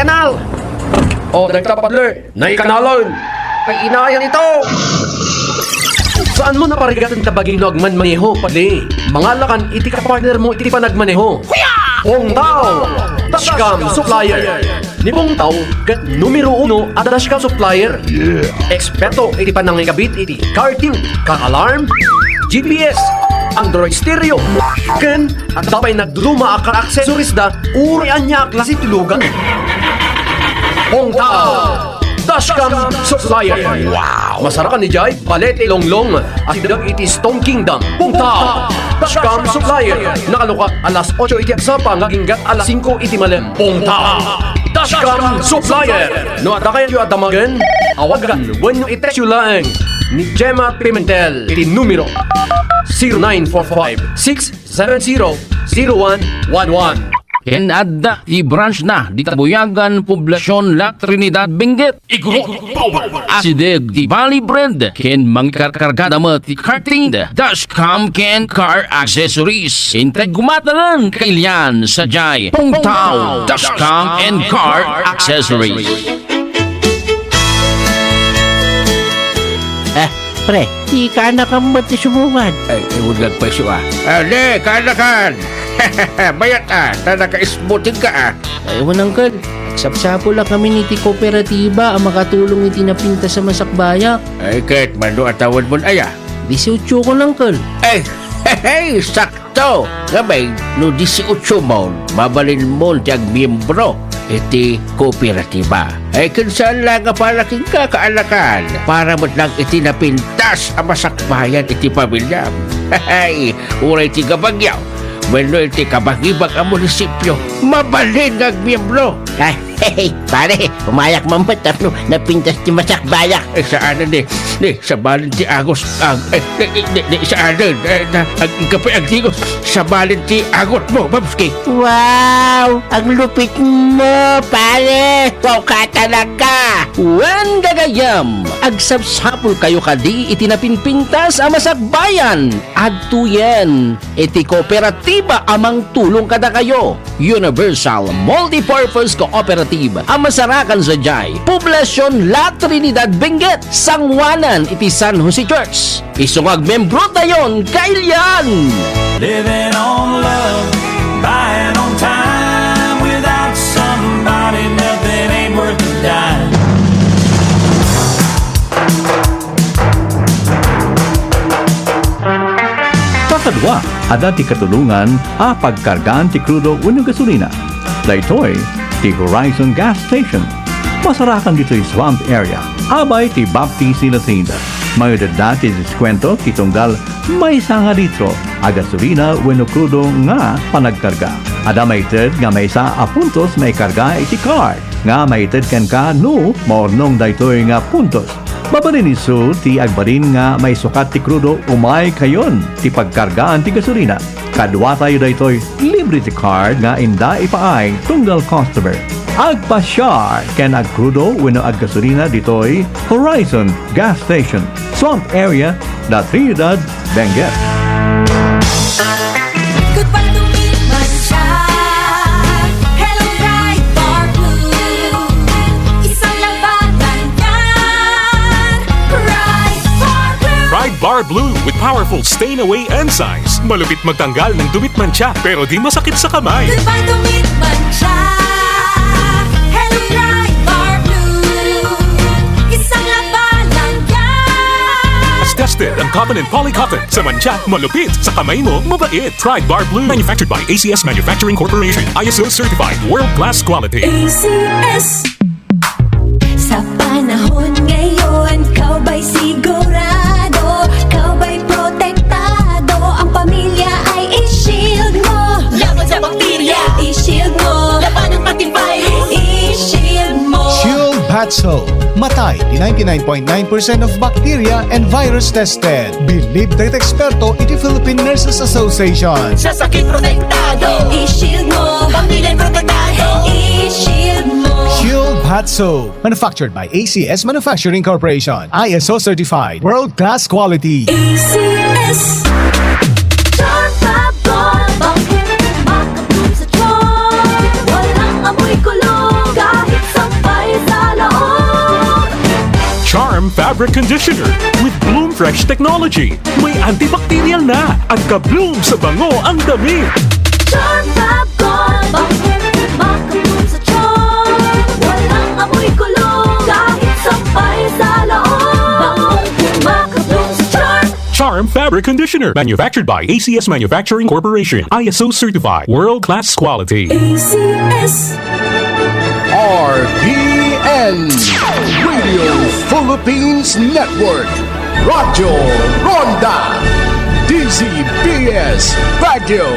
kanal. O, nagtapadler, naikanalon. Ay, inayan ito. Saan mo naparigatan tabaging no agman-maneho, pali? Mga lakan, iti ka partner mo, iti pa nagmaneho. Pong Tao, Dashcam Supplier. Ni Pong Tao, kat numero 1 at Dashcam Supplier. Eksperto, iti pa nangigabit, iti carting, kak-alarm, GPS, Android stereo, ken at dabay nagduluma akar accessories da, urian niya klase tulugan. Pong Tao, Dashcam Supplier. Wow! Masarakan ni Jai, Balete Longlong, at idag iti Stone Kingdom. Pong Tao, Dashcam Supplier. Nakaluka alas 8 iti agsapa, ngaginggat alas 5 iti malem. Pong Tao, Dashcam Supplier. No at kayo at damagan, awagan, when you i-text you lang ni Gemma Pimentel, iti numero 0945-670-0111. Ken adda i-branch na di tabuyagan poblasyon La Trinidad Benguet. Asideg di Bali Bread ken mangkarkargada mo ti karting Dashcam ken car accessories. Integ gumatalan kailyan sa Jai Pong Tao Dashcam and car accessories. Pre, di ka nakamat si sumungan. Ay, huwag nagpasyo Ale, kanakan! Bayat na naka-ismutin ka Ewan Uncle, sapsapo lang kami ni ti kooperatiba ang makatulong iti napinta sa masakbayak. Ay, kahit mano at tawad mo na 18 ko lang, Uncle. Ay, hey, sakto! Gabay, no 18 mo, mabalin mo tiyag miyembro iti kooperatiba. Ay, kinsaan lang nga palaking kakaalakan para mo't lang iti napintas ang masakbayan iti pamilya. Ay, uray ti gabagyaw. Bueno, iti kabagibag ang munisipyo, mabalin ang miyembro. Ay, hey, pare, umayak mamat no, napintas ti masakbayak. Eh, saan ni sa balin ti Agos, saan ang kapay ang tigos, sa balin ti Agot mo, Babski. Wow, ang lupit mo, pare. Wow ka talaga. Wen gagayam, agsapsapul kayo kadi iti napinpintas a masakbayan. Adtuyen, iti kooperatiba amang tulong kada kayo. Universal Multipurpose Cooperative ang masarakan sa Jai, Poblasyon La Trinidad Benguet, Sangwanan iti San Jose Church. Isungag membro tayon kailyan. Living on love, buying on time. Without somebody, nothing ain't worth a dime. Pakadwa, ada ti katulungan a pagkargaan ti krudo wenno gasolina. Daytoy ti Horizon Gas Station. Masarakan dito yung swamp area. Abay ti Baptisi Latinda. May dati diskwento kitunggal may sanga litro a gasolina wenno krudo nga panagkarga. Ada may ted nga may sa puntos may karga iti card. Nga may ted ken ka no mornong daytoy nga puntos. Babalin iso ti agbalin nga may sukat ti krudo umay kayon ti pagkargaan ti gasolina. Kadwa tayo daytoy libre ti card nga inda ipaay tunggal customer. Agpasyar ken agkrudo wenno ag gasolina ditoy Horizon Gas Station, Swamp Area, La Trinidad, Benguet. Goodbye to me, my child. Hello, bright bar blue. Isang labanan yan. Bright bar blue. Bright Bar Blue with powerful stain-away enzymes. Malupit magtanggal ng dumit mancha pero di masakit sa kamay. Goodbye to me, my child. Hello, bright bar blue. Isang labanan yan. As tested ang cotton and polycotton. Sa mancha, malupit. Sa kamay mo, mabait. Bright Bar Blue. Manufactured by ACS Manufacturing Corporation. ISO certified. World-class quality. ACS. Sa panahon ngayon, kau ba'y sigurado? Kau ba'y protektado? Ang pamilya ay i-shield mo. Laban sa bakterya, i-shield mo. Laban ng pati virus, i-shield mo. Shield Batso. Matay di 99.9% of bacteria and virus tested. Believed that eksperto iti Philippine Nurses Association. Sa sakit protektado, i-shield mo. Pamilya protektado, i-shield mo. Shield Batso. Manufactured by ACS Manufacturing Corporation. ISO certified. World-class quality. ACS. Bakit makapun sa tiyon? Walang amoy kulong kahit Fabric Conditioner with Bloom Fresh Technology. May antibacterial na at ka-bloom sa bango ang damit. Charm Fab Gold Makabloom sa charm Walang amoy kulong Kahit sampay sa loob Makabloom sa charm Charm Fabric Conditioner. Manufactured by ACS Manufacturing Corporation. ISO certified. World-class quality. ACS RPN Radio Philippines Network Radyo Ronda DZBS Baguio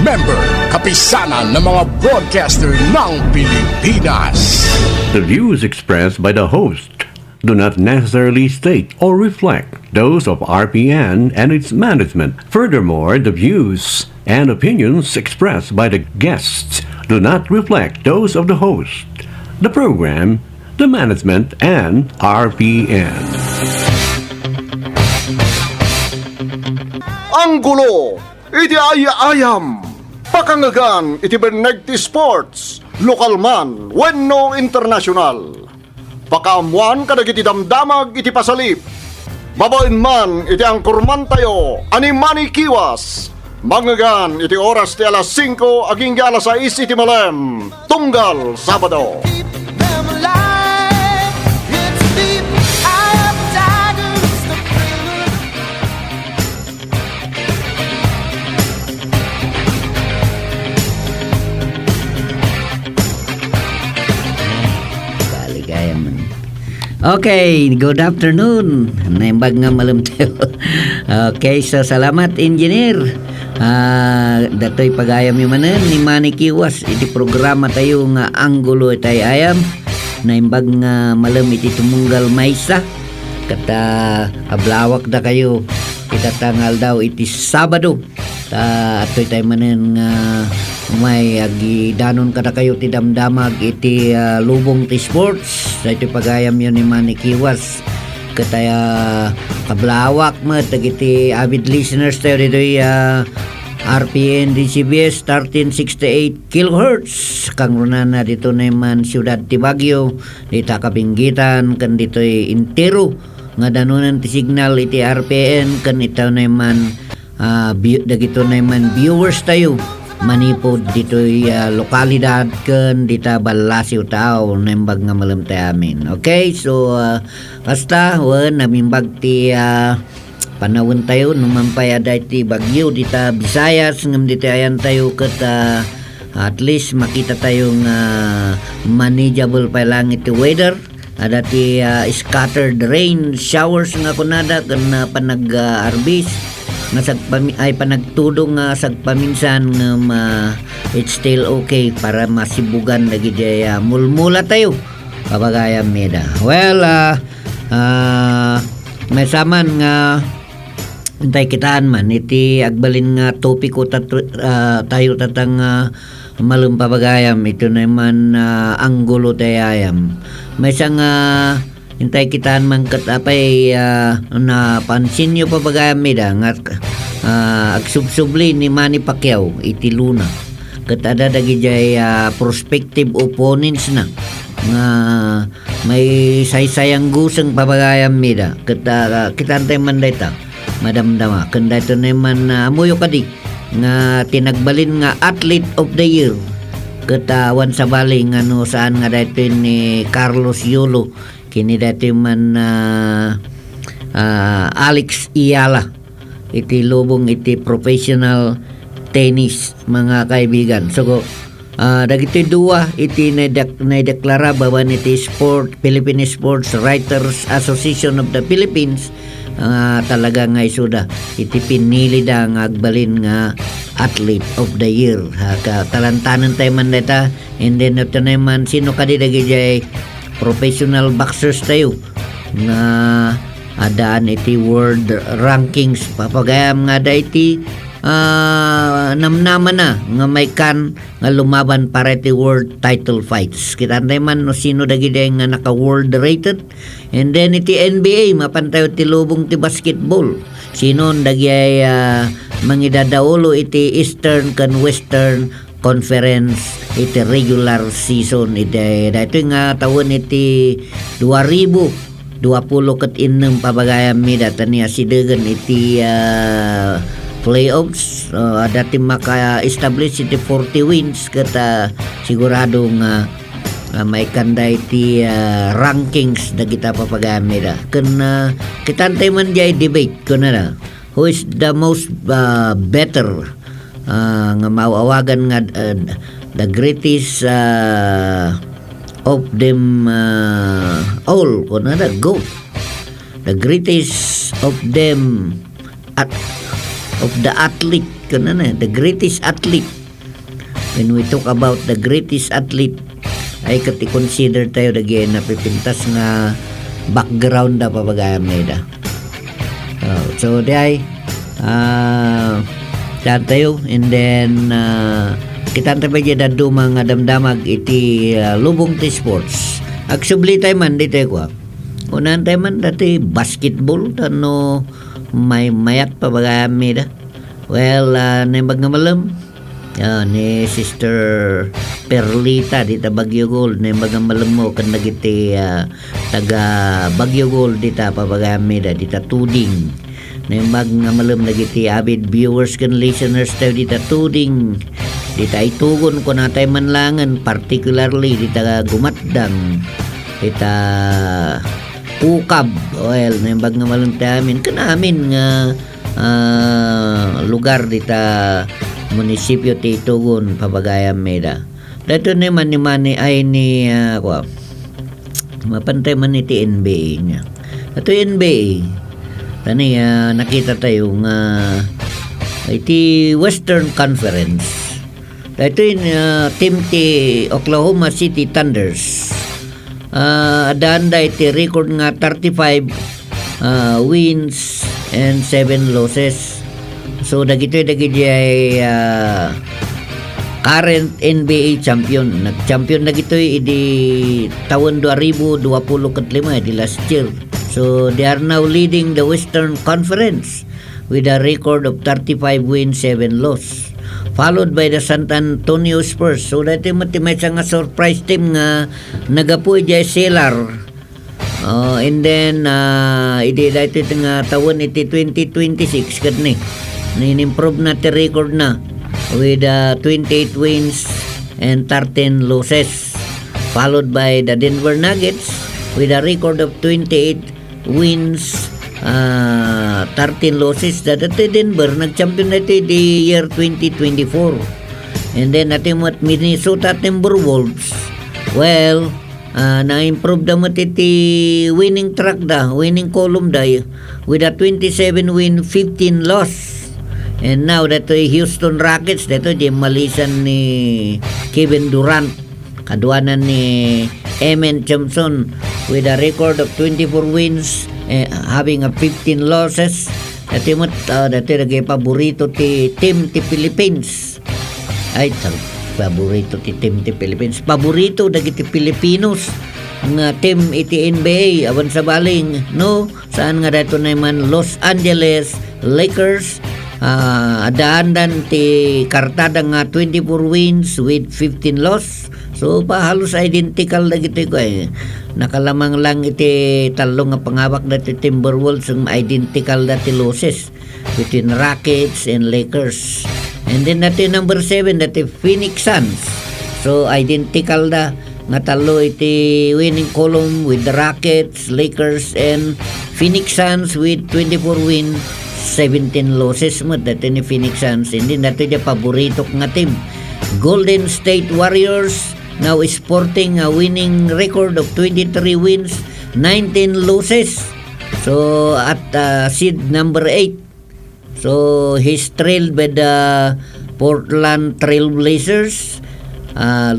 Member Kapisanan ng mga broadcaster ng Pilipinas. The views expressed by the host do not necessarily state or reflect those of RPN and its management. Furthermore, the views and opinions expressed by the guests do not reflect those of the host, the program, the management, and RPN. Anggolo Iti Ay-Yam Pakangagan iti Bernegti Sports Lokal man wenno international Pakaamuan kadagiti damdamag iti pasalip Babaen man iti angkurman tayo ani Manny Kiwas Mangagan iti oras ti alas 5 aging alas 6 iti malem Tunggal Sabado. Baligaya man. Okay, good afternoon. Naimbag nga malam tayo. Okay, so salamat engineer. Dato'y pagayam yung manan ni Manny Kiwas. Iti programa tayo nga Anggolo Iti Ay-Yam. Naimbag nga malam iti tumunggal maysa. Kata ablawak da kayo. Itatangal daw iti Sabado. Ato'y tayo manan nga may agidanon kada kayo ti damdamag iti lubong ti sports. Ito pagayam yun ni Manny Kiwas. Kataya kablawak mo tagiti avid listeners tayo dito RPN DZBS 1368 kHz kang runan na dito naman siyudad ti Baguio dito kapinggitan kan dito intero nga danunan ti signal iti RPN kan ito naman dagito naman viewers tayo manipod dito lokalidad kan dita balasiw tao nembag nga malam tayo amin. Okay, so basta namimbag ti panawon tayo numampay aday ti Bagyo dita Visayas ngam dita ayan tayo ket at least makita tayong manageable pa lang iti weather ada ti scattered rain showers nga kunada ken panag-arbis nga ay panagtudong sagpaminsan nga it's still okay para masibugan lagi daya mulmula tayo kabagayam meda. Well may saman nga intay kitaan man iti agbalin nga topiko tayo tatang malum pabagayam ito naman Anggolo Iti Ay-Yam. May isang intay kitaan man katapay na pansin nyo pabagayam mida nga agsubsubli ni Manny Pacquiao iti Luna katada dagi jay prospective opponents na nga may saysayang gusang pabagayam mida kitantay man dayta madamdama kanda ito naman amuyo kadi nga tinagbalin nga athlete of the year katawan sa baling ano saan nga dito ni Carlos Yolo kini dito man Alex Iyala iti lubong iti professional tennis mga kaibigan. So dagiti dua iti naideklara baban iti Philippine Sports Writers Association of the Philippines talaga nga isuda iti pinili da nga agbalin nga athlete of the year talantanan tayo man data and then ito naman sino kadi dagi jay professional boxers tayo nga adaan iti world rankings papagayam nga da iti namnaman na nga may kan nga lumaban para iti world title fights kita man no sino dagi day nga naka world rated and then iti NBA mapantayo ti lubong ti basketball sino dagi ay mangidadaulo iti Eastern kan Western Conference iti regular season iti dito nga tawon iti 2000 26 pabagayam mi data niya sidegan iti playoffs. Dati maka-establish iti 40 wins kata siguradong may kanday iti rankings na kita papagami da. Kitantay man jay debate ko na who is the most better nga mauawagan nga the greatest of them all ko na go the greatest of them of the athlete ko na the greatest athlete. When we talk about the greatest athlete ay kati consider tayo dagi napipintas nga background da papagayam da. So day dyan tayo and then kita tayo dyan dumang damdamag iti lubong ti sports. Actually tayo man di tayo ko. Unahan tayo man dati basketball tano may mayat papagayam da. Well, naimbag nga malam ni Sister Perlita dita Baguio Gold na malam mo kan nagiti taga Baguio Gold dita papagami da dita tuding na malam nagiti avid viewers kan listeners tayo dita tuding dita itugon ko natay manlangan particularly dita gumatdang dita ukab well na malam tayo amin kan amin nga lugar dita munisipyo ti Tugon papagayam meda. Dato naman ni Manny ay ni mapantay man iti NBA niya. Dato NBA tani nakita tayo nga iti Western Conference. Dato yung team ti Oklahoma City Thunders. Adaan da iti record nga 35 wins and 7 losses. So dagito ay current NBA champion. Nag-champion dagito idi taon 2025 di last year. So they are now leading the Western Conference with a record of 35 wins, 7 loss. Followed by the San Antonio Spurs. So dati may nga surprise team nga nagapuy jay Selar. And then idi dati nga taon iti 2026 kad ni. Nin-improve na ti record na with 28 wins and 13 losses, followed by the Denver Nuggets with a record of 28 wins 13 losses. Dati Denver nag-champion na ito the year 2024. And then natin mo at Minnesota Timberwolves, well na-improve da mo iti winning track da, winning column da with a 27 win 15 loss. And now dato Houston Rockets dato di malisan ni Kevin Durant kaduanan ni Emen Thompson with a record of 24 wins having a 15 losses. Dati lagi paborito ti team ti Philippines. Ay paborito ti team ti Philippines. Paborito dagiti Pilipinos nga team iti NBA awan sa baling no saan nga dato naman Los Angeles Lakers. Adaan ti kartada nga 24 wins with 15 loss. So halos identical na gito ko nakalamang lang iti talong nga pangawak dati Timberwolves ang identical dati losses between Rockets and Lakers. And then dati number 7 dati Phoenix Suns. So identical da nga talo iti winning column with the Rockets, Lakers and Phoenix Suns with 24 wins 17 losses mo dati ni Phoenix Suns. Hindi natin niya paborito nga team Golden State Warriors now sporting a winning record of 23 wins 19 losses. So at seed number 8. So he's trailed by the Portland Trail Blazers,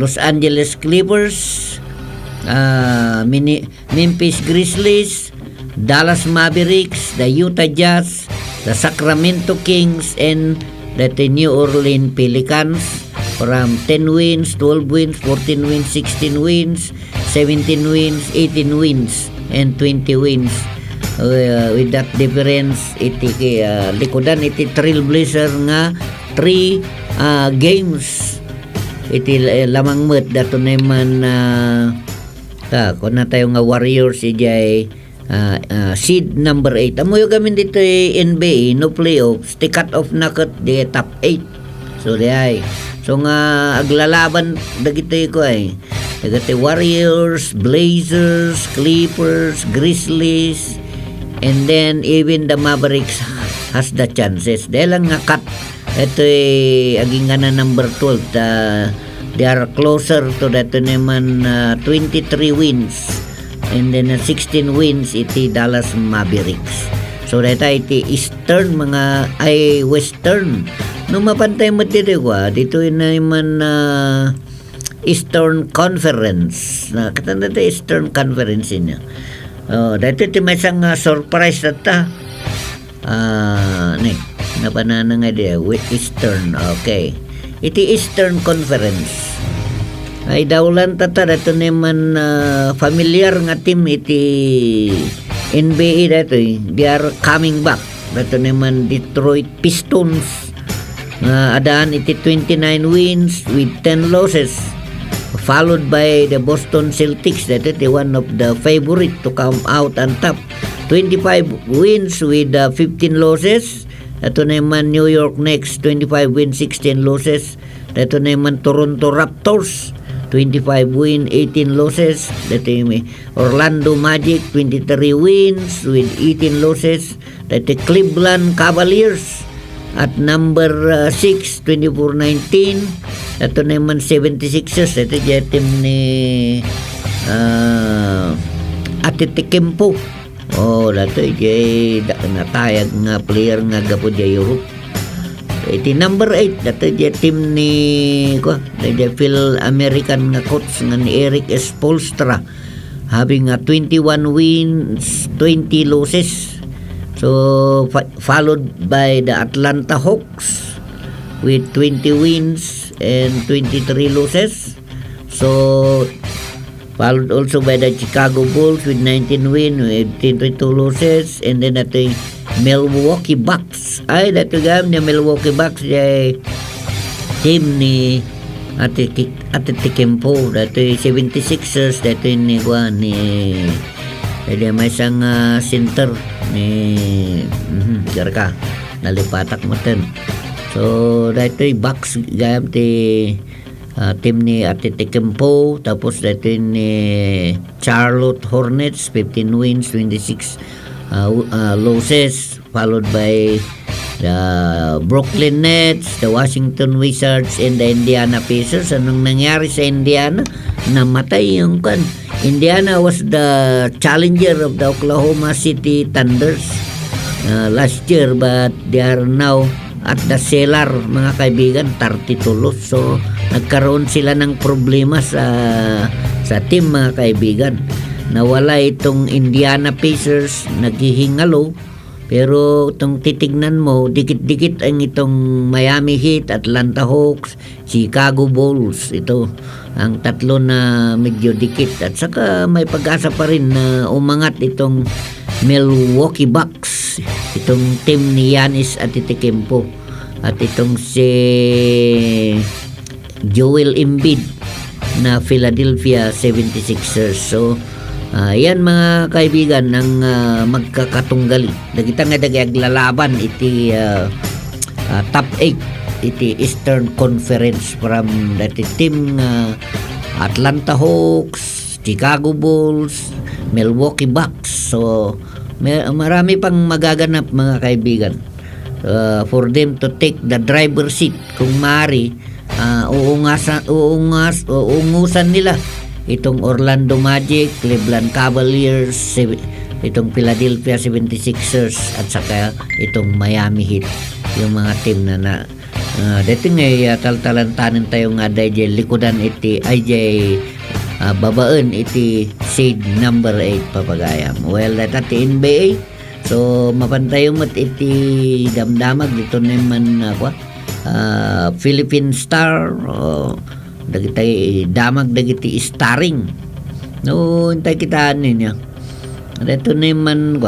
Los Angeles Clippers, Memphis Grizzlies, Dallas Mavericks, the Utah Jazz, the Sacramento Kings, and the New Orleans Pelicans from 10 wins, 12 wins, 14 wins, 16 wins, 17 wins, 18 wins, and 20 wins. With that difference, iti likodan iti Trailblazer nga 3 games. Iti lamang met dato naman kung na tayo nga Warriors ijay seed number 8. Amo yung gamin dito NBA, no playoffs, ti cut off na kat di top 8. So di ay. So nga aglalaban dagiti ko ay. Dagiti Warriors, Blazers, Clippers, Grizzlies, and then even the Mavericks has the chances. Dahil lang nga cut. Ito aging nga na number 12. They are closer to that naman 23 wins. And then 16 wins iti Dallas Mavericks. So dito iti Eastern mga ay Western. No mapantay mo dito dito naman Eastern Conference. Katanda ito Eastern Conference niya. Dito iti may isang surprise data. Napanana nga di Eastern. Okay. Iti Eastern Conference. Ay daulan tata dato naman familiar nga team iti NBA dato they are coming back dato naman Detroit Pistons adaan iti 29 wins with 10 losses followed by the Boston Celtics dato iti one of the favorite to come out on top 25 wins with 15 losses dato naman New York Knicks 25 wins 16 losses dato naman Toronto Raptors 25 win, 18 losses. Dati may Orlando Magic, 23 wins with 18 losses. Dati Cleveland Cavaliers at number 6, 24-19. Ito naman 76ers. Dati yung team ni Atitikempo. Dati yung natayag nga player nga gapo dya Europe. Iti number 8 dato di team ni Phil American nga coach nga ni Eric Spoelstra having 21 wins 20 losses. So followed by the Atlanta Hawks with 20 wins and 23 losses. So followed also by the Chicago Bulls with 19 wins with 22 losses, and then ato Milwaukee Bucks. Ay, dato gam ni Milwaukee Bucks ay team ni Atitikempo. Dato 76ers. Dato ni may isang center ni Garka. Nalipatak mo ten. So, dato Bucks gam ti team ni Atitikempo. Tapos dato ni Charlotte Hornets 15 wins 26 losses, followed by the Brooklyn Nets, the Washington Wizards, and the Indiana Pacers. Anong nangyari sa Indiana? Namatay yung kan. Indiana was the challenger of the Oklahoma City Thunders last year, but they are now at the cellar, mga kaibigan, 32 loss. So nagkaroon sila ng problema sa team, mga kaibigan. Nawala itong Indiana Pacers, naghihingalo, pero itong titignan mo, dikit-dikit ang itong Miami Heat, Atlanta Hawks, Chicago Bulls. Ito ang tatlo na medyo dikit, at saka may pag-asa pa rin na umangat itong Milwaukee Bucks, itong team ni Giannis Antetokounmpo, at itong si Joel Embiid na Philadelphia 76ers. So yan mga kaibigan ng magkakatunggali. Dagita nga lalaban iti top 8 iti Eastern Conference from that team Atlanta Hawks, Chicago Bulls, Milwaukee Bucks. So marami pang magaganap, mga kaibigan, for them to take the driver's seat kung maaari. Uungusan nila itong Orlando Magic, Cleveland Cavaliers, itong Philadelphia 76ers, at saka itong Miami Heat, yung mga team na dito nga taltalantanin tayo nga dahil likudan iti babaan iti seed number 8 papagayam. Well, that NBA, so mapantayo mo iti damdamag dito naman Philippine Star, dagiti damag dagiti starring no intay kitaan niya. Ito naman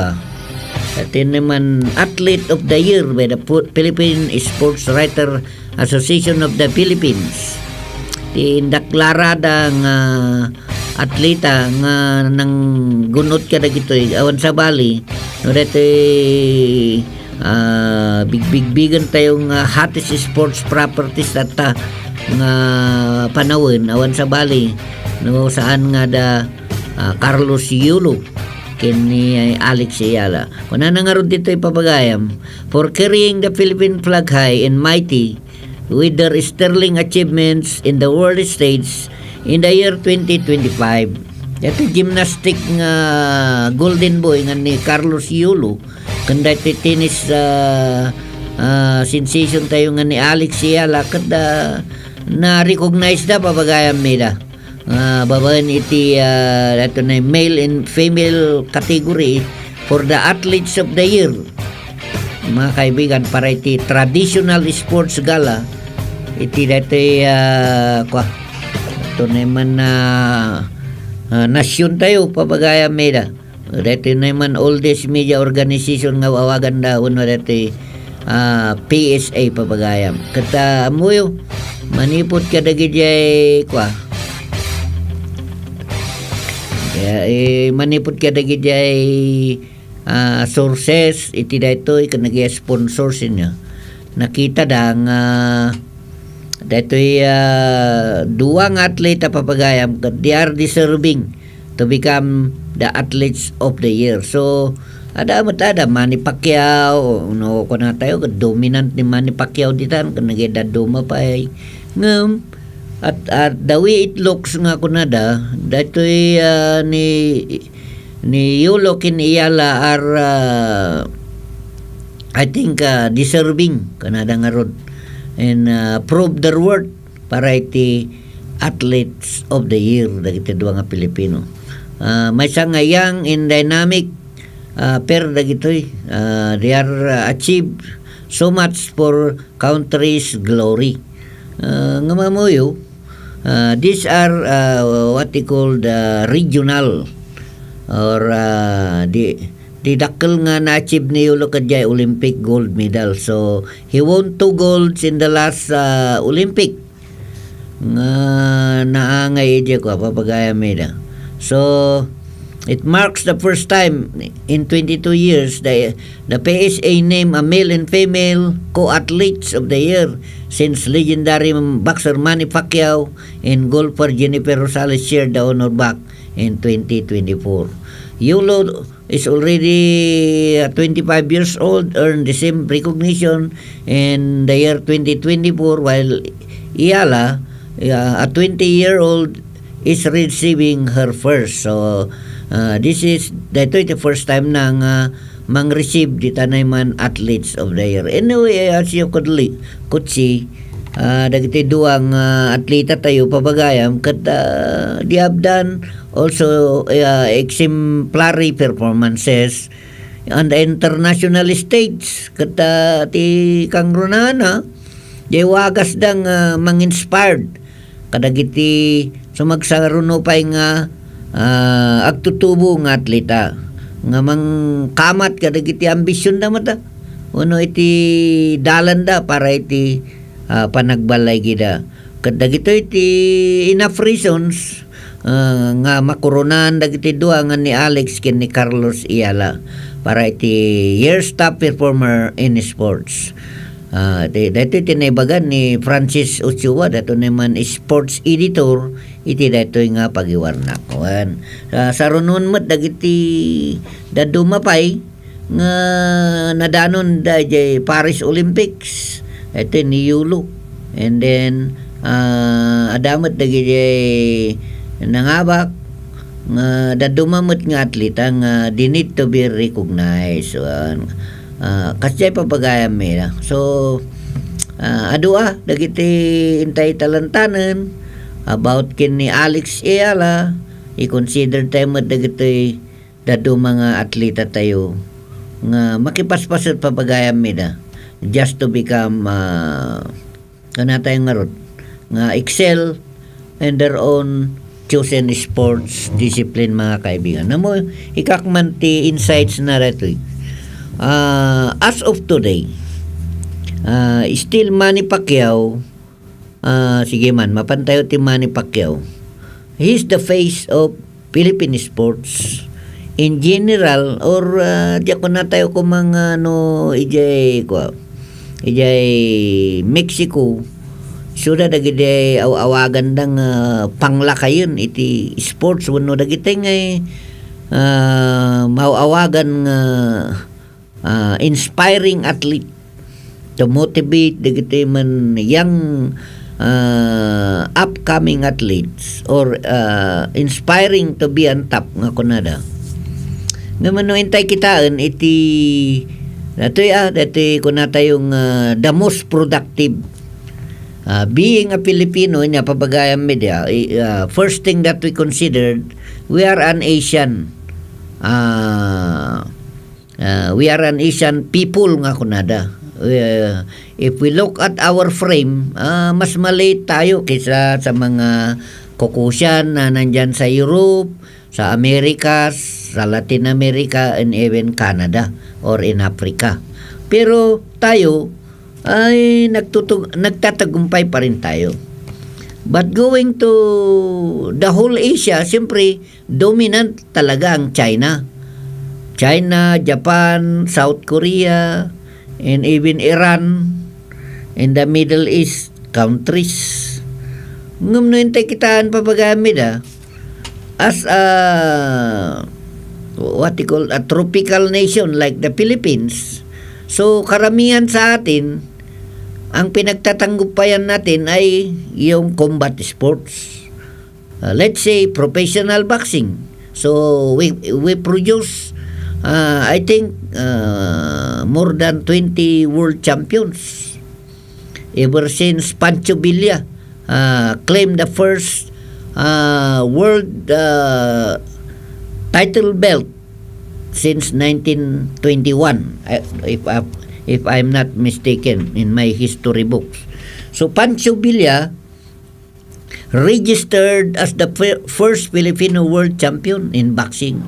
Athlete of the Year by the Philippine Sports Writer Association of the Philippines. Indaklarada nga atleta nga nang gunot ka dagitoy awan sa bali no dati big-bigan tayong hottest sports properties at nga panawin awan sa bali no saan nga da Carlos Yulo kini Alex Ayala kuna nga ron dito ipapagayam for carrying the Philippine flag high and mighty with their sterling achievements in the world stage in the year 2025. Ito gymnastic nga golden boy nga ni Carlos Yulo kanda iti tennis sensation tayo nga ni Alex Ayala kada na-recognize da papagayam nila babaen iti ito na male and female category for the athletes of the year mga kaibigan para iti traditional sports gala iti dati ito naman nasyon tayo papagayam nila dati naman oldest media organization nga wawagan da uno dati PSA papagayam kata amuyo manipot ka dagi jay manipot ka dagi jay sources iti daytoy kan nag-sponsor niya nakita dang daytoy duwang atleta papagayam they are deserving to become the athletes of the year so ada Manny Pacquiao no kuna tayo dominant ni Manny Pacquiao ditan kan nagedad duma pa ngam at the way it looks nga kunada daytoy ni Yulo kin Ayala are I think deserving kanada nga rod and prove their worth para iti athletes of the year dagiti duwa nga Pilipino may nga young and dynamic pero dagitoy they are achieved so much for country's glory nga mamuyo these are what they call the regional or di dakkel nga na-achieve ni Yulo kadjay Olympic gold medal so he won 2 golds in the last Olympic nga naangay ije ko papagayam nila so it marks the first time in 22 years the PSA named a male and female co-athletes of the year since legendary boxer Manny Pacquiao and golfer Jennifer Rosales shared the honor back in 2024. Yulo is already 25 years old, earned the same recognition in the year 2024 while Ayala, a 20-year-old, is receiving her first. So, this is the first time na mang-receive di tanay man athletes of the year. Anyway, as you could see, dagiti duang atleta tayo papagayam kat they have done also exemplary performances on the international stage kat ti kang runana di wagas dang mang-inspired kadagiti sumagsaruno pa nga agtutubo nga atleta nga mang kamat kadagiti ambisyon da mata uno iti dalanda para iti panagbalay gida kadagito iti enough reasons nga makurunan dagiti duwa nga ni Alex ken ni Carlos Ayala para iti year's top performer in sports. Dito tinaybagan ni Francis Ochoa dato naman sports editor iti dato nga pagiwarna kuan sa runon met dagiti daduma pay nga nadanon da jay Paris Olympics ito ni Yulo and then adamat dagiti nangabak nga dadumamot nga atleta nga they need to be recognized kasi papagayam nila so adua dagiti intay talantanen about kin ni Alex Ayala i-consider tayo dagiti daduma nga atleta tayo nga makipaspasat papagayam nila just to become kana tayong ngarod nga excel in their own chosen sports discipline mga kaibigan namo ikakman ti insights na reto as of today still Manny Pacquiao sige man mapantayo ti Manny Pacquiao he's the face of Philippine sports in general, or diya ko na tayo ko mga ijay Mexico, suda dagiti awagan dang panglakayon iti sports wano dagiti ngay mauawagan nga inspiring athlete to motivate dagiti man young upcoming athletes, or inspiring to be on top nga kunada. Ngayon intay kitaan iti dati kunata yung the most productive. Being a Filipino niya pabagayang media, first thing that we considered, we are an Asian. We are an Asian people nga kunada. If we look at our frame, mas maliit tayo kaysa sa mga Caucasian na nandyan sa Europe, sa Americas, sa Latin America, and even Canada or in Africa. Pero tayo ay nagtatagumpay pa rin tayo. But going to the whole Asia, siyempre dominant talaga ang China. China, Japan, South Korea, and even Iran, and the Middle East countries. Ngumnuin tayo kitaan papagamit as a what you call a tropical nation like the Philippines. So karamihan sa atin, ang pinagtatanggupayan natin ay yung combat sports. Let's say professional boxing. So we produce I think more than 20 world champions ever since Pancho Villa claimed the first world title belt since 1921, if I'm not mistaken in my history books. So Pancho Villa registered as the first Filipino world champion in boxing.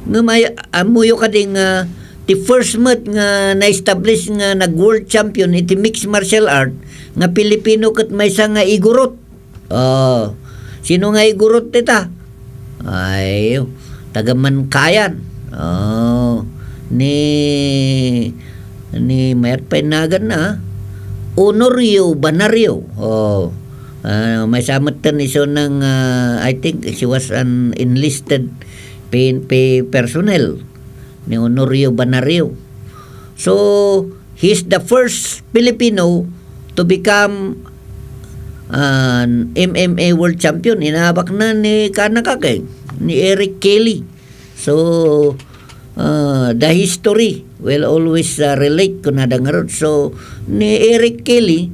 Nga may amuyo ka ding the first month nga na-establish nga nag-world champion iti mixed martial art nga Pilipino kat may isa nga igurot. Sino nga igurot tita? Ay, taga Mankayan. Ni mayat painagan na Honorio Banario. May samatan iso ng I think she was an enlisted PNP personnel ni Honorio Banario. So he's the first Filipino to become an MMA world champion. Inahabak na ni Kanakake, ni Eric Kelly. So the history will always relate kunada nga rod. So ni Eric Kelly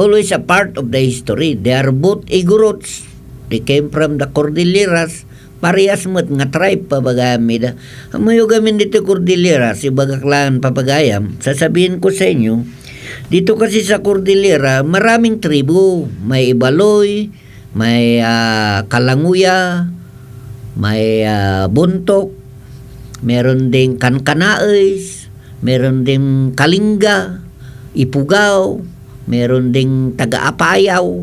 always a part of the history. They are both Igorots. They came from the Cordilleras. Parehas mo't nga tribe papagayam da. Amayo gamin dito Cordilleras, si Bagaklan papagayam. Sasabihin ko sa inyo, dito kasi sa Cordillera, maraming tribu. May Ibaloy, may Kalanguya, may Buntok, meron ding Kankanaes, meron ding Kalinga, Ipugaw, meron ding Taga-Apayaw,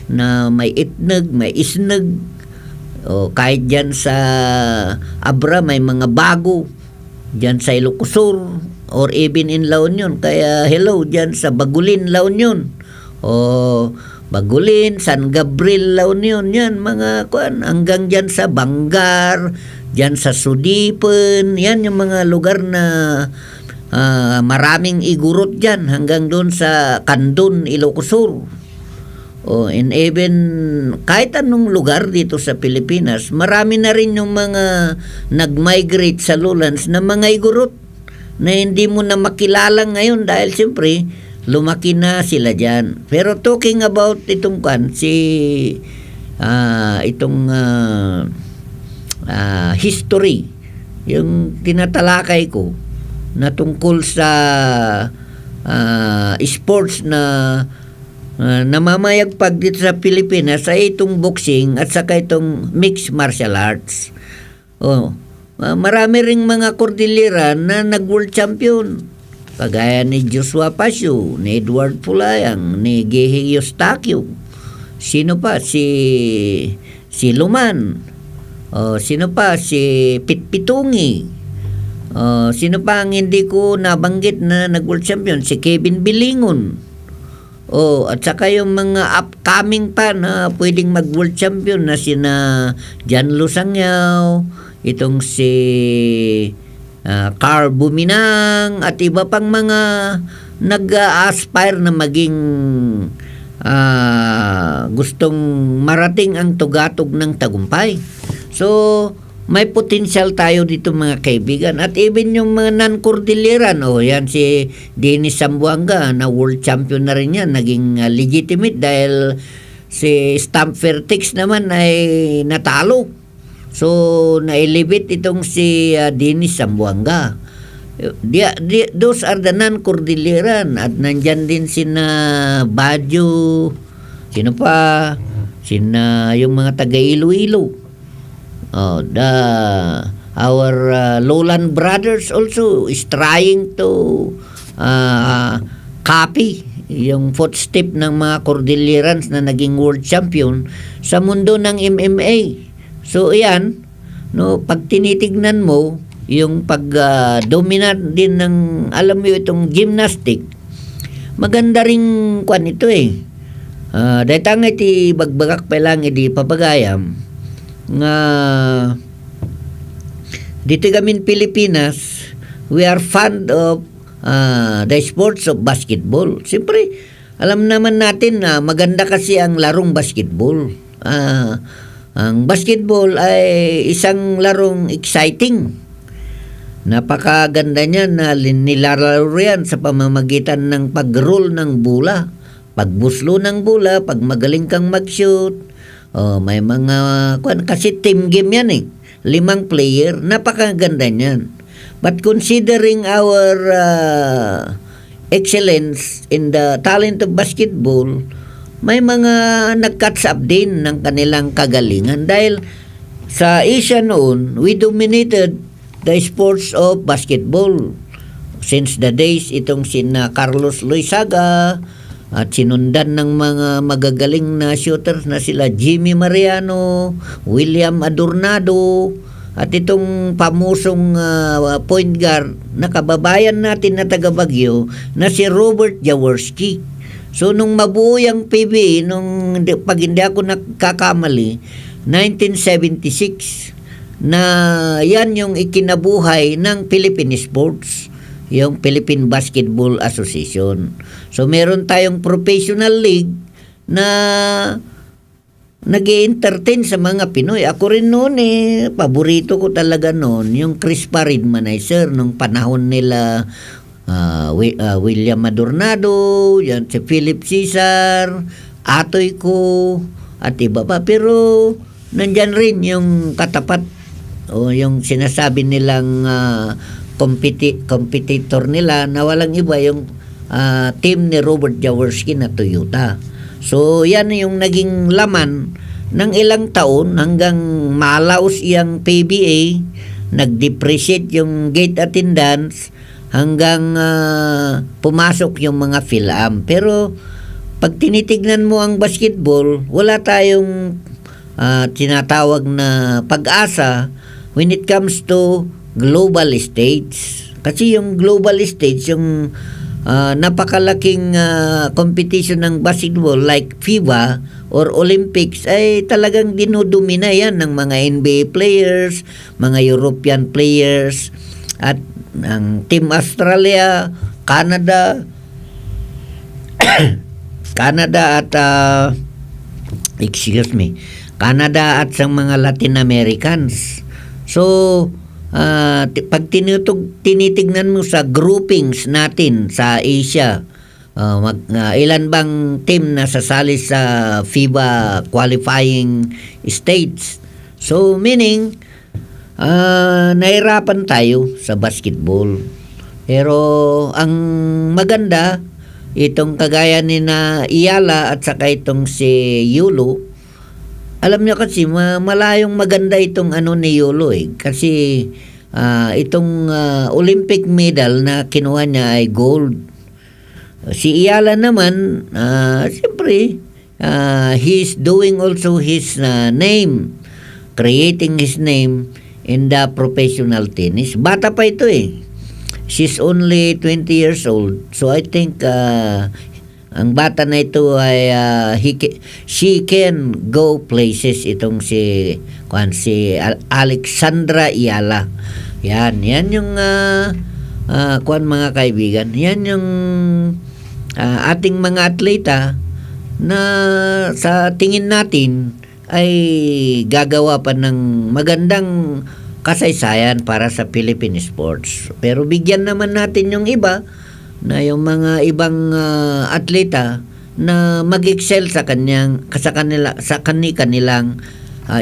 na may Itnag, may Isnag. Kahit dyan sa Abra, may mga bago. Dyan sa Ilocosur, or even in La Union. Kaya hello dyan sa Bagulin, La Union. Bagulin, San Gabriel, La Union. Yan mga kuan. Hanggang dyan sa Bangar, dyan sa Sudipen. Yan yung mga lugar na maraming igurot dyan. Hanggang doon sa Kandun, Ilocosur. And even kahit anong lugar dito sa Pilipinas, marami na rin yung mga nag-migrate sa lowlands na mga igurot na hindi mo na makilala ngayon dahil siyempre lumaki na sila dyan. Pero talking about itong history, yung tinatalakay ko na tungkol sa sports na namamayagpag dito sa Pilipinas ay itong boxing at saka itong mixed martial arts. Marami ring mga Cordillera na nag-world champion. Kagaya ni Joshua Pasio, ni Edward Pulayang, ni Gehe Eustaquio. Sino pa? Si si Luman. Sino pa? Si Pitpitungi. Sino pa ang hindi ko nabanggit na nag-world champion? Si Kevin Bilingon. At saka yung mga upcoming pa na pwedeng mag-world champion na sina Jan Lusangyaw, itong si Carl Buminang, at iba pang mga nag-aspire na maging gustong marating ang tugatog ng tagumpay. So, may potential tayo dito mga kaibigan. At even yung mga non-Cordilleran, yan si Dennis Sambuanga na world champion na rin yan, naging legitimate dahil si Stamp Fairtex naman ay natalo. So, na-elevate itong si Dennis Sambuanga. Those are the non-Cordilleran. At nandyan din sina Baguio, sino pa? Sina yung mga taga-Iloilo. Our Lowland brothers also is trying to copy yung footstep ng mga Cordillerans na naging world champion sa mundo ng MMA. So, yan, pag tinitignan mo, yung pag-dominant din ng, alam mo itong gymnastic, maganda ring kwan ito dahil tanga iti bagbagak pa lang iti papagayam, nga dito kami Pilipinas, we are fond of the sports of basketball. Siyempre, alam naman natin na maganda kasi ang larong basketball. Ang basketball ay isang larong exciting. Napakaganda niya na nilalaro yan sa pamamagitan ng pag-roll ng bola, pagbuslo ng bola, pag magaling kang mag-shoot. May mga kasi team game yan 5 player, napakaganda niyan. But considering our excellence in the talent of basketball, may mga nag-catch up din ng kanilang kagalingan dahil sa Asia noon, we dominated the sports of basketball since the days itong sina Carlos Loizaga at sinundan ng mga magagaling na shooters na sila Jimmy Mariano, William Adornado, at itong pamusong point guard na kababayan natin na taga Baguio na si Robert Jaworski. So nung mabuo yung PBA, pag hindi ako nagkakamali, 1976, na yan yung ikinabuhay ng Philippine Sports, yung Philippine Basketball Association. So meron tayong professional league na nag-i-entertain sa mga Pinoy. Ako rin noon paborito ko talaga noon yung Chris Paridmanizer nung panahon nila William Adornado, yan si Philip Cesar, Atoy ko, at iba pa. Pero nandyan rin yung katapat o yung sinasabi nilang competitor nila na walang iba yung team ni Robert Jaworski na Toyota. So yan yung naging laman ng ilang taon hanggang malaos iyang PBA, nag-depreciate yung gate attendance hanggang pumasok yung mga PhilAm. Pero pag tinitignan mo ang basketball, wala tayong tinatawag na pag-asa when it comes to global stage. Kasi yung global stage, yung napakalaking competition ng basketball like FIBA or Olympics ay talagang dinudumina yan ng mga NBA players, mga European players, at ang Team Australia, Canada, Canada at Canada at sa mga Latin Americans. So pag tinitignan mo sa groupings natin sa Asia, ilan bang team na sasali sa FIBA qualifying stage? So meaning nahirapan tayo sa basketball. Pero ang maganda, itong kagaya ni na Iyala at saka itong si Yulo, alam niyo kasi malayong maganda itong ni Yulo kasi itong Olympic medal na kinuha niya ay gold. Si Iyala naman, siyempre, he's doing also his name, creating his name in the professional tennis. Bata pa ito eh. She's only 20 years old. So I think ang bata na ito ay she can go places itong si Alexandra Ayala. Yan yung mga kaibigan. Yan yung ating mga atleta na sa tingin natin ay gagawa pa ng magandang kasaysayan para sa Philippine sports. Pero bigyan naman natin yung iba na yung mga ibang atleta na mag-excel sa kanilang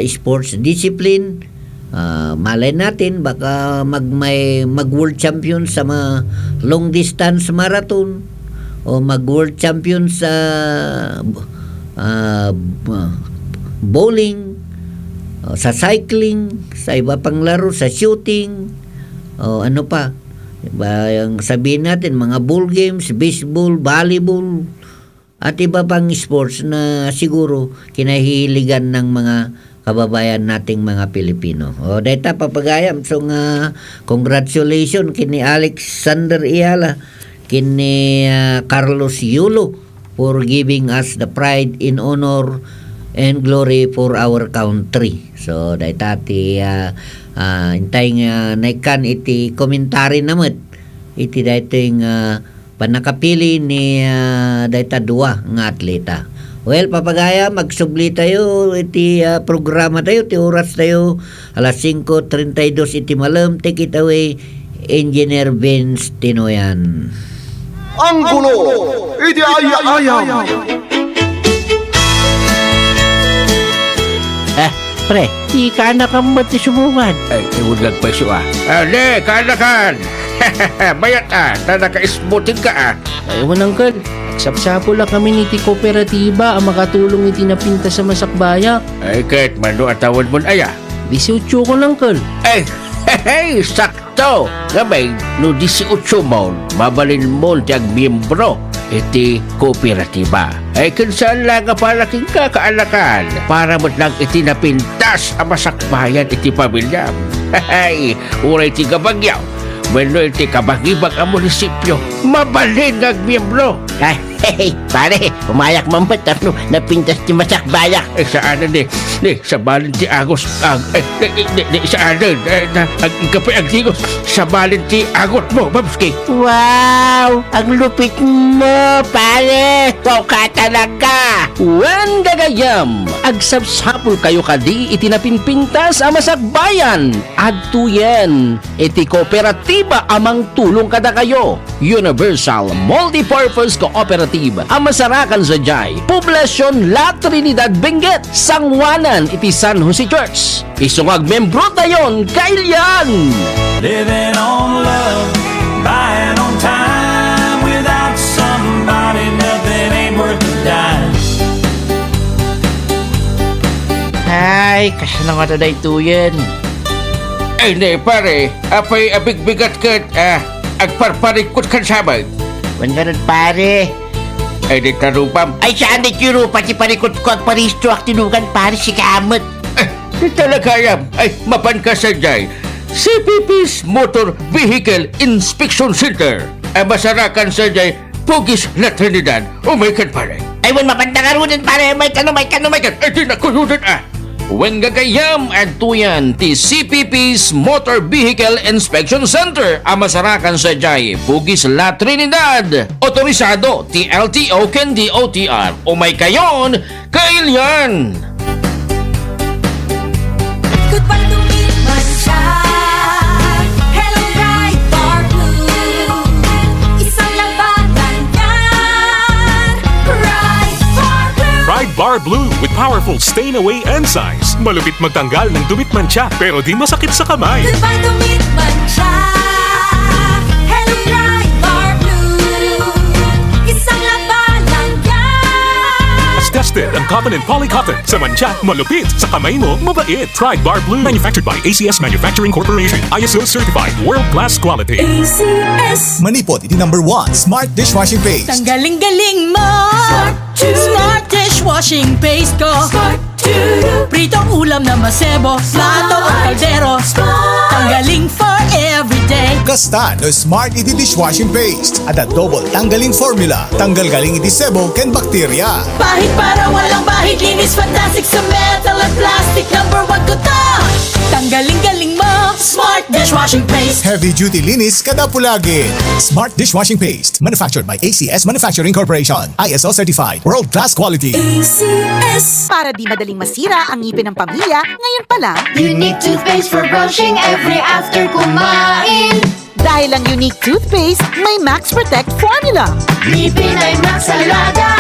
sports discipline. Malay natin baka mag-world champion sa long distance marathon o mag-world champion sa bowling, sa cycling, sa iba pang laro, sa shooting, o ano pa. Yung sabihin natin, mga ball games, baseball, volleyball, at iba pang sports na siguro kinahihiligan ng mga kababayan nating mga Pilipino. O data papagayam. So congratulations kini Alexander Ayala, kini Carlos Yulo for giving us the pride in honor and glory for our country. So data ti intay nga naikan iti komentary namet iti daytoy panakapili ni dayta dua nga atleta. Well, papagaya, magsubli tayo iti programa tayo, ti oras tayo alas 5:32 iti malam. Take it away, Engineer Vince Tinoyan. Anggolo Iti Ay-Yam. Pre, di ka na ka mati sumungan. Ay, iwudlag pa siya Ale, kanakan. Bayat naka-ismutin ka Aywan Uncle, sapsapo lang kami ni ti kooperatiba ang makatulong iti napinta sa masakbaya. Ay, kahit mano atawan mo aya. 18 ko lang Uncle. Ay, hey, sakto. Gabay, no 18 mo, mabalin mo tiyag miyembro iti kooperatiba. Ay kinsan lang nga palaking kakaalakan para mo lang iti napintas ang masakbayan iti pamilya. Ay, uray ti Bagyaw. Bueno, iti kabagibag ang munisipyo. Mabalin ng miyembro. Ay, hey, pare, umayak mampet no, napintas ti masakbaya. Eh, saan ni sa balin ti Agos. Saan kapay ang tigos. Sa balin ti Agot mo, Babski. Wow! Ang lupit mo, pare! Wow ka talaga! Wen gagayam! Agsapsapul kayo kadi itinapinpintas ang masakbayan! Adtuyen! Iti kooperatiba amang tulong kada kayo! Universal Multipurpose Cooperative ang masarakan sa Jai, Poblacion La Trinidad, Benguet, Sangwanan, iti San Jose Church. Isungag membro tayon, kailyan! Living on love, buying on time. Without somebody, nothing ain't worth a dime. Ay, kasana nga taday tuyen. Ay, ne, pare. Apay abigbigat kat, agparparikot kan sabay. Wan ganun pare. Ay, di tarupam. Ay, saan di tiro pati parikot ko ang paristo ak tinugan pare si kamot. Di talaga yam. Ay, mapan ka sa Jai. CPP's Motor Vehicle Inspection Center. Ay, masarakan sa Jai, Pugis La Trinidad. Oh my God, pare. Ay, wan mapantakarunan pare. May kano. Ay, di nakununan Wen gagayam at tuyan ti CPP's Motor Vehicle Inspection Center ang masarakan sa Jai, Pugis La Trinidad. Otorisado ti LTO ken DOTR. O may kayon, kailyan! Goodbye to me, Mancha. Hello, bright dark blue. Isang labanan yan. Bright dark blue. Pride Bar Blue with powerful stain-away enzymes. Malupit magtanggal ng dumit mancha pero di masakit sa kamay. Goodbye to me, Mancha. Hello, bright dark blue. Isang labanan yan. As Trusted ang cotton and poly cotton. Sa mancha, malupit. Sa kamay mo, mabait. Pride Bar Blue. Manufactured by ACS Manufacturing Corporation. ISO certified. World-class quality. ACS. Manipot iti number 1 Smart Dishwashing Paste. Ang galing-galing mo! Smart dishwashing paste ko! Pritong ulam na masebo, plato o kaldero. Tanggaling for everyday. Kasta no Smart iti Dishwashing Paste. At a double tanggaling formula. Tanggal galing iti sebo ken bakterya. Bahid para walang bahid, linis fantastic sa metal at plastic. Number 1 ko to! Tanggaling-galing mo! Smart dishwashing paste. Heavy duty linis kada pulagi. Smart Dishwashing Paste. Manufactured by ACS Manufacturing Corporation. ISO certified. World-class quality. ACS. Para di madaling masira ang ngipin ng pamilya, ngayon pa lang, Unique toothpaste for brushing every after kumain. dahil ang unique toothpaste, may Max Protect formula. Ngipin ay Max Alaga.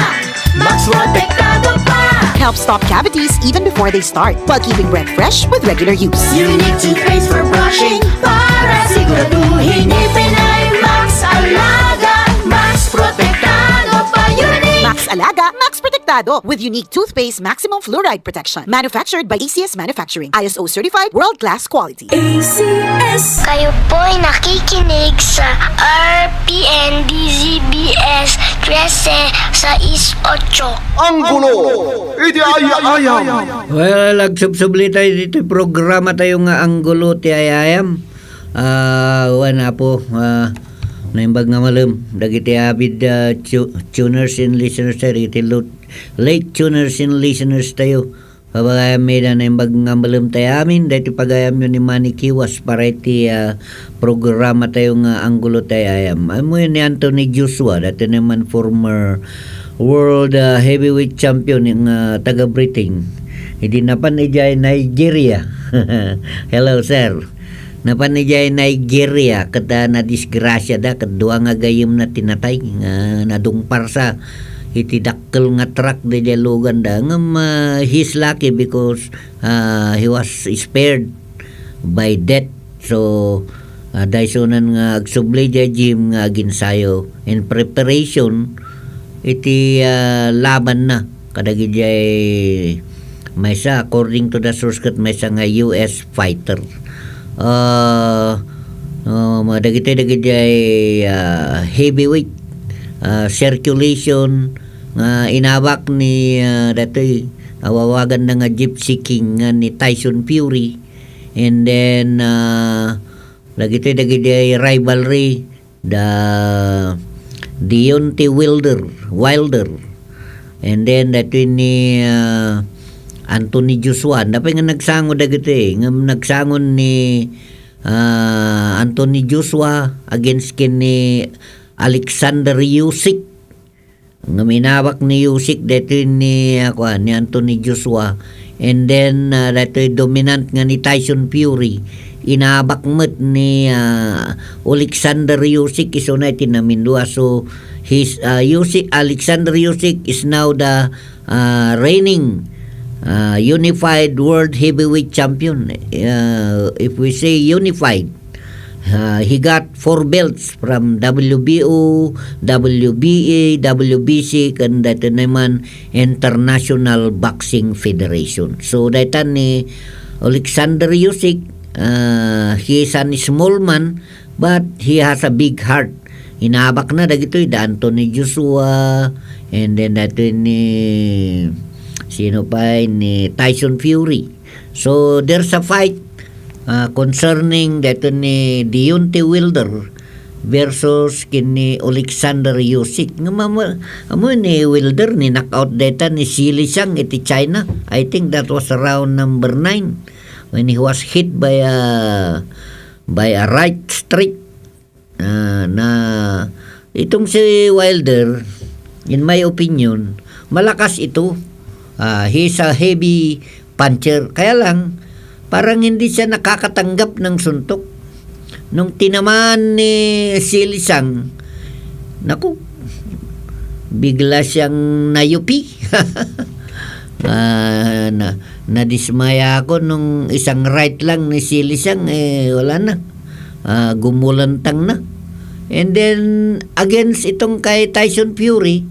Max Protektado pa. Helps stop cavities even before they start, while keeping breath fresh with regular use. Unique toothpaste for brushing para siguraduhin ngipin ay Max Alaga. Max Protektado pa. Unique. Max Alaga, Max Protektado with unique toothpaste maximum fluoride protection. Manufactured by ACS Manufacturing. ISO certified world-class quality. ACS. Kayo po'y nakikinig sa RPN DZBS 13-8. Anggolo Iti Ay-Yam. Well, nagsubsubli tayo dito. Programa tayo nga Anggolo Iti Ay-Yam. Wala po. Naimbag nga malam. Dagiti abid tuners and listeners tayo. Dagiti late tuners and listeners tayo. Pagayam may na naimbag nga malam tayo amin. Dahil pagayam yun ni Manny Kiwas para iti programa tayo nga Anggolo Iti Ay-Yam. Amo yun ni Anthony Joshua. Dati naman former world heavyweight champion yung taga-Britain. Hindi napanijay Nigeria. Hello, sir. Napanijay Nigeria kada na disgrasya da kadua nga gayem na tinatay nga nadungpar sa iti dakkel nga truck de dialogan da ngam he's lucky because he was spared by death. So daisonan nga agsubli ja gym nga ginsayo in preparation iti laban na kadagi jay maysa according to the source kat maysa nga US fighter. Dagiti heavyweight circulation nga inabak ni datoy awawagan na nga Gypsy King ni Tyson Fury, and then dagiti rivalry the Deontay Wilder, and then datoy ni Anthony Joshua. Dapat nga nagsangon dagiti nga nagsangon ni Anthony Joshua against kini Alexander Usyk. Nga minawak ni Usyk dito ni Anthony Joshua, and then dito dominant nga ni Tyson Fury inabak met ni Alexander Usyk iso na itinamindua. So his Alexander Usyk is now the reigning unified world heavyweight champion. If we say unified, he got 4 belts from WBO, WBA, WBC, and that naman International Boxing Federation. So dito ni Alexander Usyk, he is a small man but he has a big heart. Inabak na dagito da Anthony Joshua, and then dito ni sino pa ni Tyson Fury. So there's a fight concerning dito ni Deontay Wilder versus kini Alexander Usyk. Amo ni Wilder ni knockout data ni Sili Sang iti China. I think that was around number 9 when he was hit by a right straight na itong si Wilder, in my opinion, malakas ito. He's a heavy puncher. Kaya lang, parang hindi siya nakakatanggap ng suntok. Nung tinamaan ni Silisang, naku, bigla siyang nayupi. Nadismaya ako nung isang right lang ni Silisang, wala na. Gumulantang na. And then, against itong kay Tyson Fury,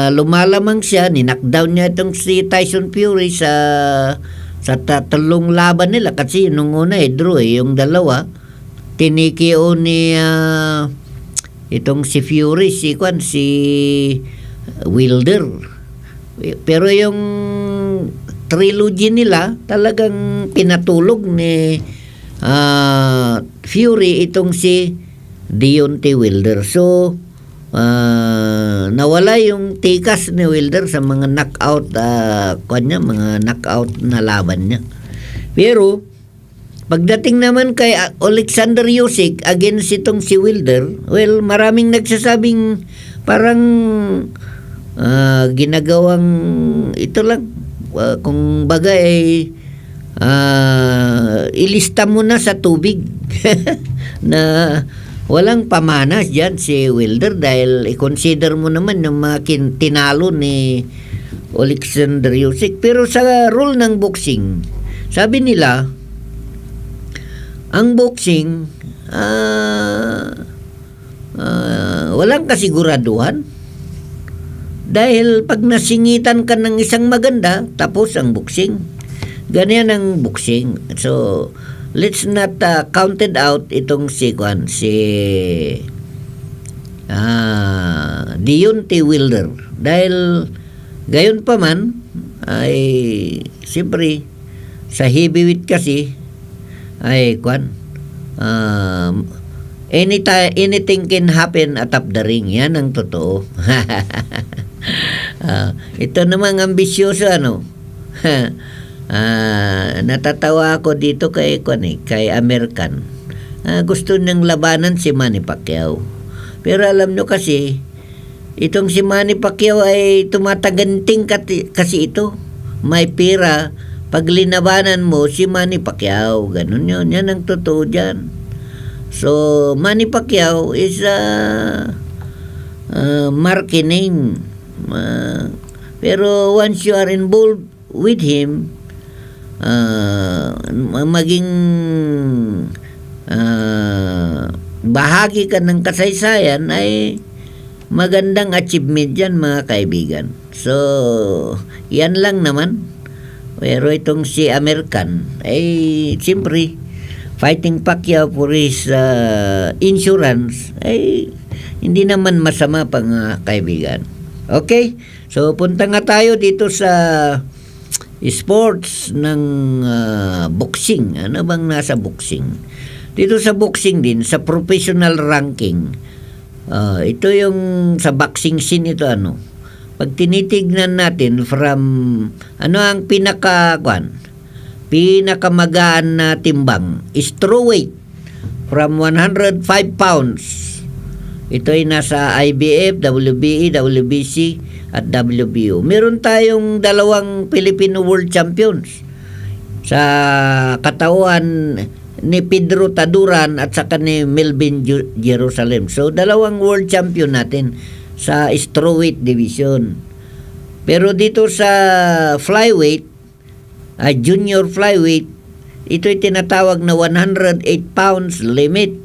lumalamang siya, ninakdown niya itong si Tyson Fury sa tatlong laban nila kasi nung una draw yung dalawa tinikio ni itong si Fury si Wilder, pero yung trilogy nila talagang pinatulog ni Fury itong si Deontay Wilder. So nawala yung tikas ni Wilder sa mga knockout mga knockout na laban niya. Pero pagdating naman kay Alexander Usyk against itong si Wilder, well, maraming nagsasabing parang ginagawang ito lang, kung baga ilista mo na sa tubig na walang pamanas dyan si Wilder dahil i-consider mo naman yung mga tinalo ni Alexander Usyk. Pero sa rule ng boxing, sabi nila, ang boxing walang kasiguraduhan dahil pag nasingitan ka ng isang maganda, tapos ang boxing. Ganyan ang boxing. So let's not counted out itong si Deontay Wilder dahil gayon pa man ay siyempre sa heavyweight kasi ay anything can happen atop the ring. Yan ang totoo. Ito namang ambisyoso natatawa ako dito kay American. Gusto niyang labanan si Manny Pacquiao. Pero alam nyo kasi, itong si Manny Pacquiao ay tumataganting kasi ito. May pera. Pag linabanan mo si Manny Pacquiao, ganun yun. Yan ang totoo dyan. So, Manny Pacquiao is a marquee name. Pero once you are involved with him, maging bahagi ka ng kasaysayan ay magandang achievement yan, mga kaibigan. So yan lang naman. Pero itong si American ay siyempre fighting Pacquiao for his insurance ay hindi naman masama, pang kaibigan. Okay, so punta nga tayo dito sa sports ng boxing. Ano bang nasa boxing? Dito sa boxing din, sa professional ranking, ito yung sa boxing scene ito pag tinitignan natin from ang pinakamagaan na timbang, strawweight from 105 pounds. Ito ay nasa IBF, WBE, WBC at WBO. Meron tayong dalawang Filipino World Champions sa katawan ni Pedro Taduran at saka ni Melvin Jerusalem. So dalawang world champion natin sa strawweight division. Pero dito sa flyweight, junior flyweight, ito ay tinatawag na 108 pounds limit.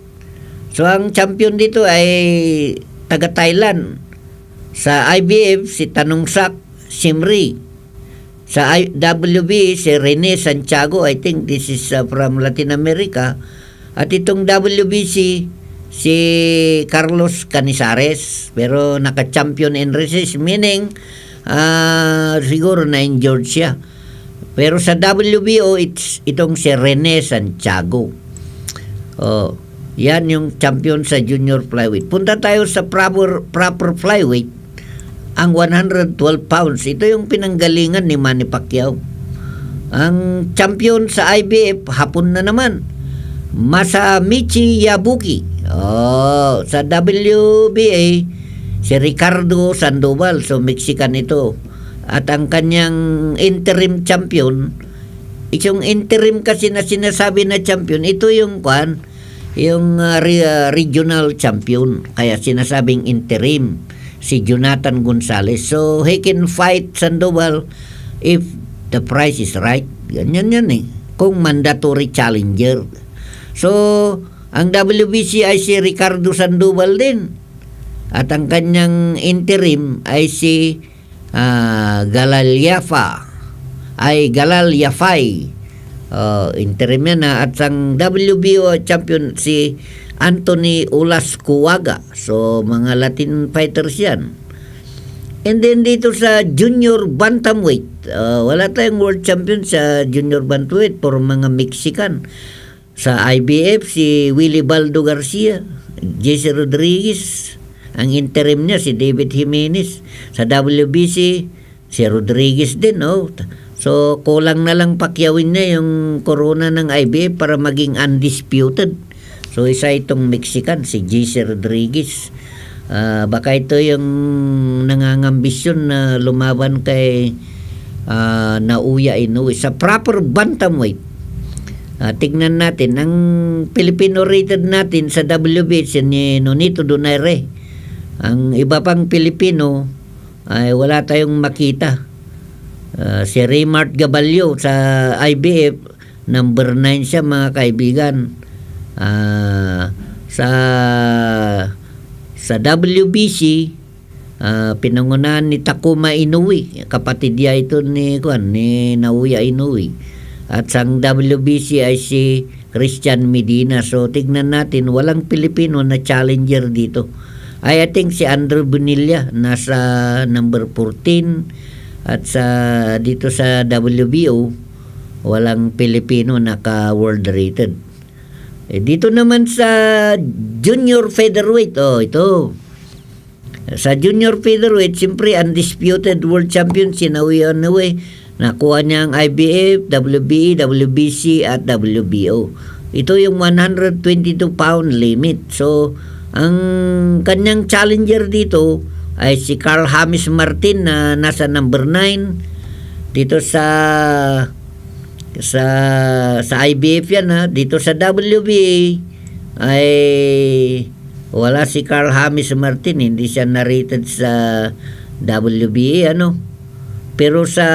So ang champion dito ay taga Thailand. Sa IBF si Tanungsak Simri. Sa WB si Rene Santiago, I think this is from Latin America. At itong WBC si Carlos Canizares, pero naka-champion in resist, meaning siguro na-injured siya. Pero sa WBO itong si Rene Santiago. Yan yung champion sa junior flyweight. Punta tayo sa proper flyweight. Ang 112 pounds, ito yung pinanggalingan ni Manny Pacquiao. Ang champion sa IBF, hapon na naman, Masamichi Yabuki. Sa WBA, si Ricardo Sandoval, so Mexican ito. At ang kanyang interim champion, itong interim kasi na sinasabi na champion, ito yung regional champion, kaya sinasabing interim, si Jonathan Gonzalez. So he can fight Sandoval if the price is right. Ganyan yan kung mandatory challenger. So ang WBC ay si Ricardo Sandoval din. At ang kanyang interim ay si Galalyafay. Interim yan at ang WBO champion si Anthony Ulascuaga. So mga Latin fighters yan. And then dito sa junior bantamweight, wala tayong world champion sa junior bantamweight, puro mga Mexican. Sa IBF si Willie Baldo Garcia, Jesse Rodriguez, ang interim niya si David Jimenez. Sa WBC si Rodriguez din, So kulang na lang pakyawin niya yung corona ng IBF para maging undisputed. So isa itong Mexican si Jesse Rodriguez. Baka ito yung nangangambisyon na lumaban kay Naoya Inoue sa proper bantamweight. Tignan natin ang Filipino rated natin sa WBC ni Nonito Donaire. Ang iba pang Pilipino ay wala tayong makita. Si Raymart Gabalio sa IBF number 9 siya, mga kaibigan. Sa WBC pinangunahan ni Takuma Inoue, kapatid niya ito ni Naoya Inoue. At sa WBC ay si Christian Medina. So tignan natin, walang Pilipino na challenger dito. I think si Andrew Bonilla nasa number 14, at dito sa WBO walang Pilipino naka-world rated. Dito naman sa junior featherweight, ito. Sa junior featherweight, siyempre undisputed world champion si Naoya Inoue. Nakuha niya ang IBF, WBE, WBC at WBO. Ito yung 122 pound limit. So, ang kanyang challenger dito ay si Carl James Martin na nasa number 9. Dito sa IBF yan, dito sa WBA ay wala si Carl James Martin, hindi siya na-rated sa WBA pero sa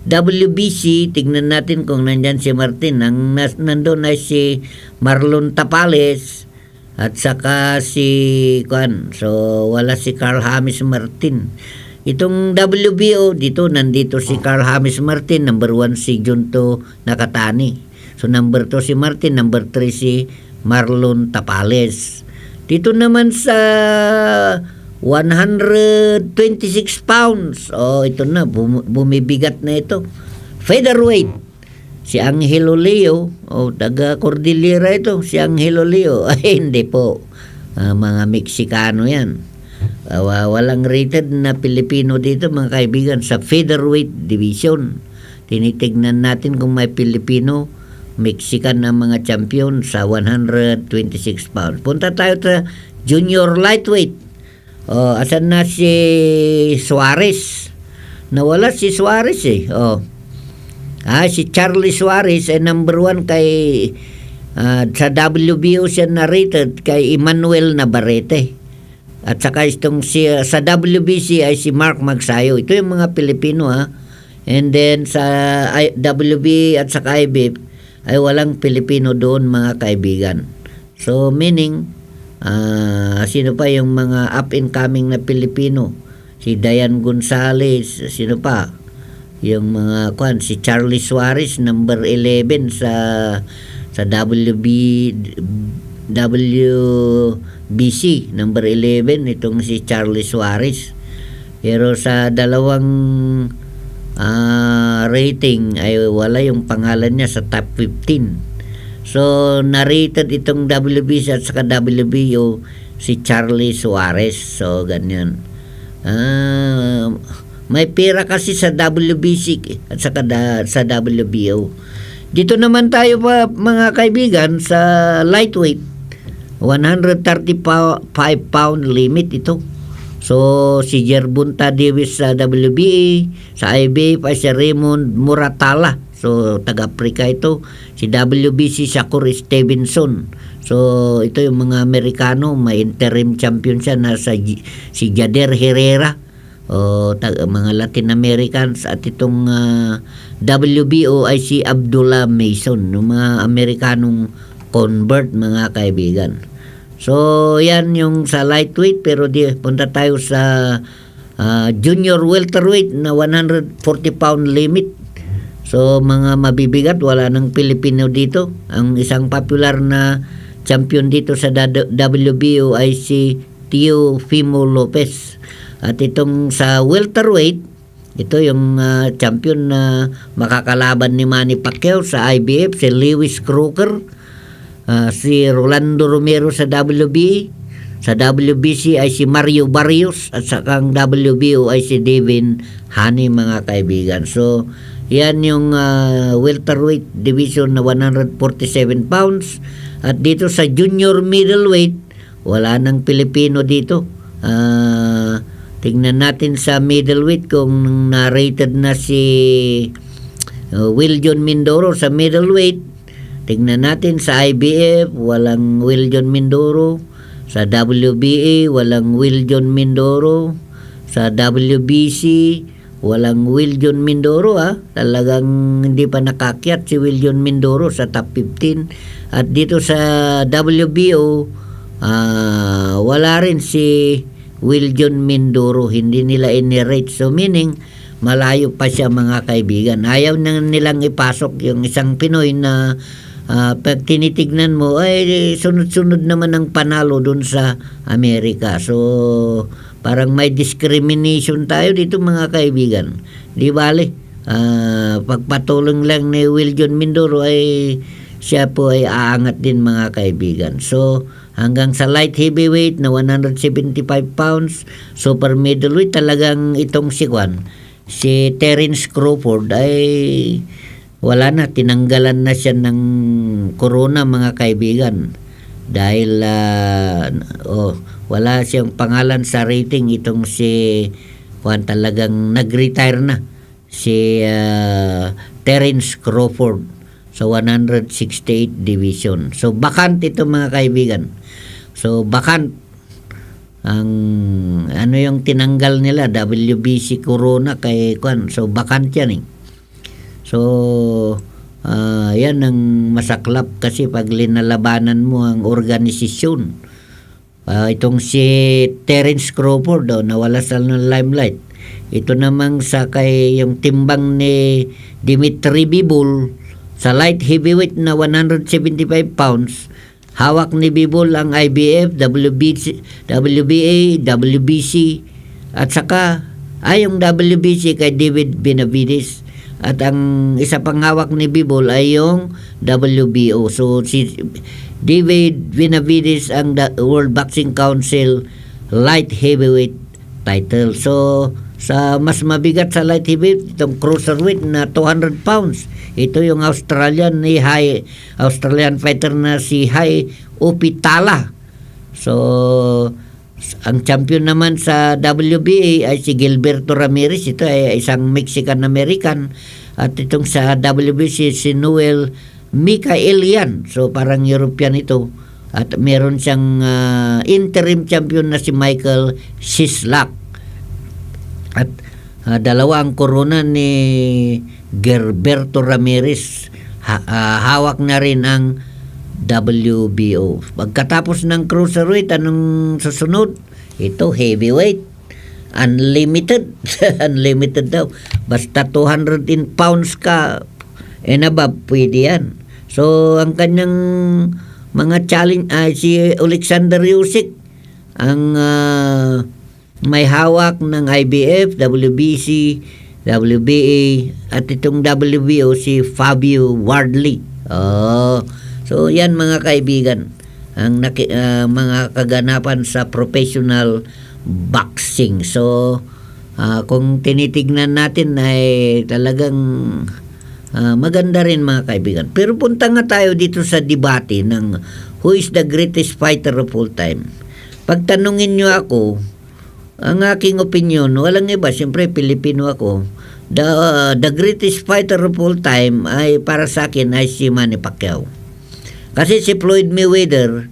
WBC tignan natin kung nandyan si Martin. Ang nandun ay si Marlon Tapales at saka so wala si Carl James Martin. Itong WBO, nandito si Carl James Martin, number 1 si Junto Nakatani. So number 2 si Martin, number 3 si Marlon Tapales. Dito naman sa 126 pounds, ito na, bumibigat na ito. Featherweight, si Angelo Leo, taga Cordillera ito, si Angelo Leo. Ay, hindi po, mga Meksikano yan. Walang rated na Pilipino dito, mga kaibigan, sa featherweight division. Tinitignan natin kung may Pilipino, Mexican na mga champion sa 126 pounds. Punta tayo sa junior lightweight. Asan na si Suarez? Nawala si Suarez si Charlie Suarez ay number 1 kay sa WBO siya na-rated kay Emmanuel Navarrete. At saka itong sa WBC ay si Mark Magsayo. Ito yung mga Pilipino And then sa WBA at saka IBF ay walang Pilipino doon, mga kaibigan. So meaning sino pa yung mga up and coming na Pilipino? Si Dayan Gonzales, sino pa? Yung mga si Charlie Suarez, number 11 sa WBC, number 11 itong si Charlie Suarez. Pero sa dalawang rating ay wala yung pangalan niya sa top 15. So, na-rated itong WBC at saka WBO si Charlie Suarez. So, ganyan. May pera kasi sa WBC at saka sa WBO. Dito naman tayo pa, mga kaibigan, sa lightweight. 135 pound limit ito. So, si Jerbunta Davis sa WBA, sa IBF ay si Raymond Muratala. So, taga-Afrika ito. Si WBC, Shakur Stevenson. So, ito yung mga Amerikano. May interim champion siya na si Jader Herrera. Mga Latin Americans. At itong WBO ay si Abdullah Mason. Yung mga Amerikanong convert, mga kaibigan. So, yan yung sa lightweight, pero punta tayo sa junior welterweight na 140 pound limit. So, mga mabibigat, wala ng Pilipino dito. Ang isang popular na champion dito sa WBO ay si Teofimo Lopez. At itong sa welterweight, ito yung champion na makakalaban ni Manny Pacquiao sa IBF, si Lewis Crooker, si Rolando Romero sa WBA. Sa WBC ay si Mario Barrios at sa kang WBO ay si Devin Haney, mga kaibigan. So, yan yung welterweight division na 147 pounds. At dito sa junior middleweight, wala nang Pilipino dito. Tingnan natin sa middleweight kung na-rated na si Will John Mindoro sa middleweight. Tingnan natin sa IBF, walang Will John Mindoro. Sa WBA, walang Will John Mindoro. Sa WBC, walang Will John Mindoro. Talagang hindi pa nakakyat si Will John Mindoro sa top 15. At dito sa WBO, wala rin si Will John Mindoro. Hindi nila inirate. So meaning, malayo pa siya, mga kaibigan. Ayaw na nilang ipasok yung isang Pinoy na pag tinitignan mo ay sunod-sunod naman ang panalo dun sa Amerika. So parang may discrimination tayo dito, mga kaibigan. Di bale, pagpatulong lang ni Will John Mindoro ay siya po ay aangat din, mga kaibigan. So hanggang sa light heavyweight na 175 pounds, super middleweight, talagang itong si Terence Crawford ay wala na, tinanggalan na siya ng corona, mga kaibigan, dahil wala siyang pangalan sa rating. Itong si talagang nag-retire na si Terence Crawford sa 168 division. So bakant ito, mga kaibigan. So bakant ang yung tinanggal nila, WBC corona kay so bakant yan. So, yan ang masaklap kasi pag linalabanan mo ang organisasyon. Itong si Terence Crawford nawala sa limelight. Ito namang sa kay yung timbang ni Dimitri Bivol sa light heavyweight na 175 pounds. Hawak ni Bivol ang IBF, WBA, WBC at saka yung WBC kay David Benavides. At ang isa pang hawak ni Bivol ay yung WBO. So si David Benavides ang World Boxing Council light heavyweight title. So sa mas mabigat sa light heavyweight, itong cruiserweight na 200 pounds. Ito yung Australian fighter na si Hai Opitala. So ang champion naman sa WBA ay si Gilberto Ramirez. Ito ay isang Mexican-American. At itong sa WBC si Noel Mikaelian. So parang European ito. At meron siyang interim champion na si Michael Sislak. At dalawa ang corona ni Gilberto Ramirez. Hawak na rin ang WBO. Pagkatapos ng cruiserweight, anong susunod? Ito, heavyweight. Unlimited. Unlimited daw. Basta 210 pounds ka and above, pwede yan. So, ang kanyang mga challenge si Alexander Usyk ang may hawak ng IBF, WBC, WBA, at itong WBO si Fabio Wardley. So yan, mga kaibigan, ang mga kaganapan sa professional boxing. So kung tinitignan natin ay talagang maganda rin, mga kaibigan. Pero punta nga tayo dito sa debate ng who is the greatest fighter of all time. Pag tanungin nyo ako, ang aking opinion, walang iba, siyempre Pilipino ako. The greatest fighter of all time ay para sa akin ay si Manny Pacquiao. Kasi si Floyd Mayweather,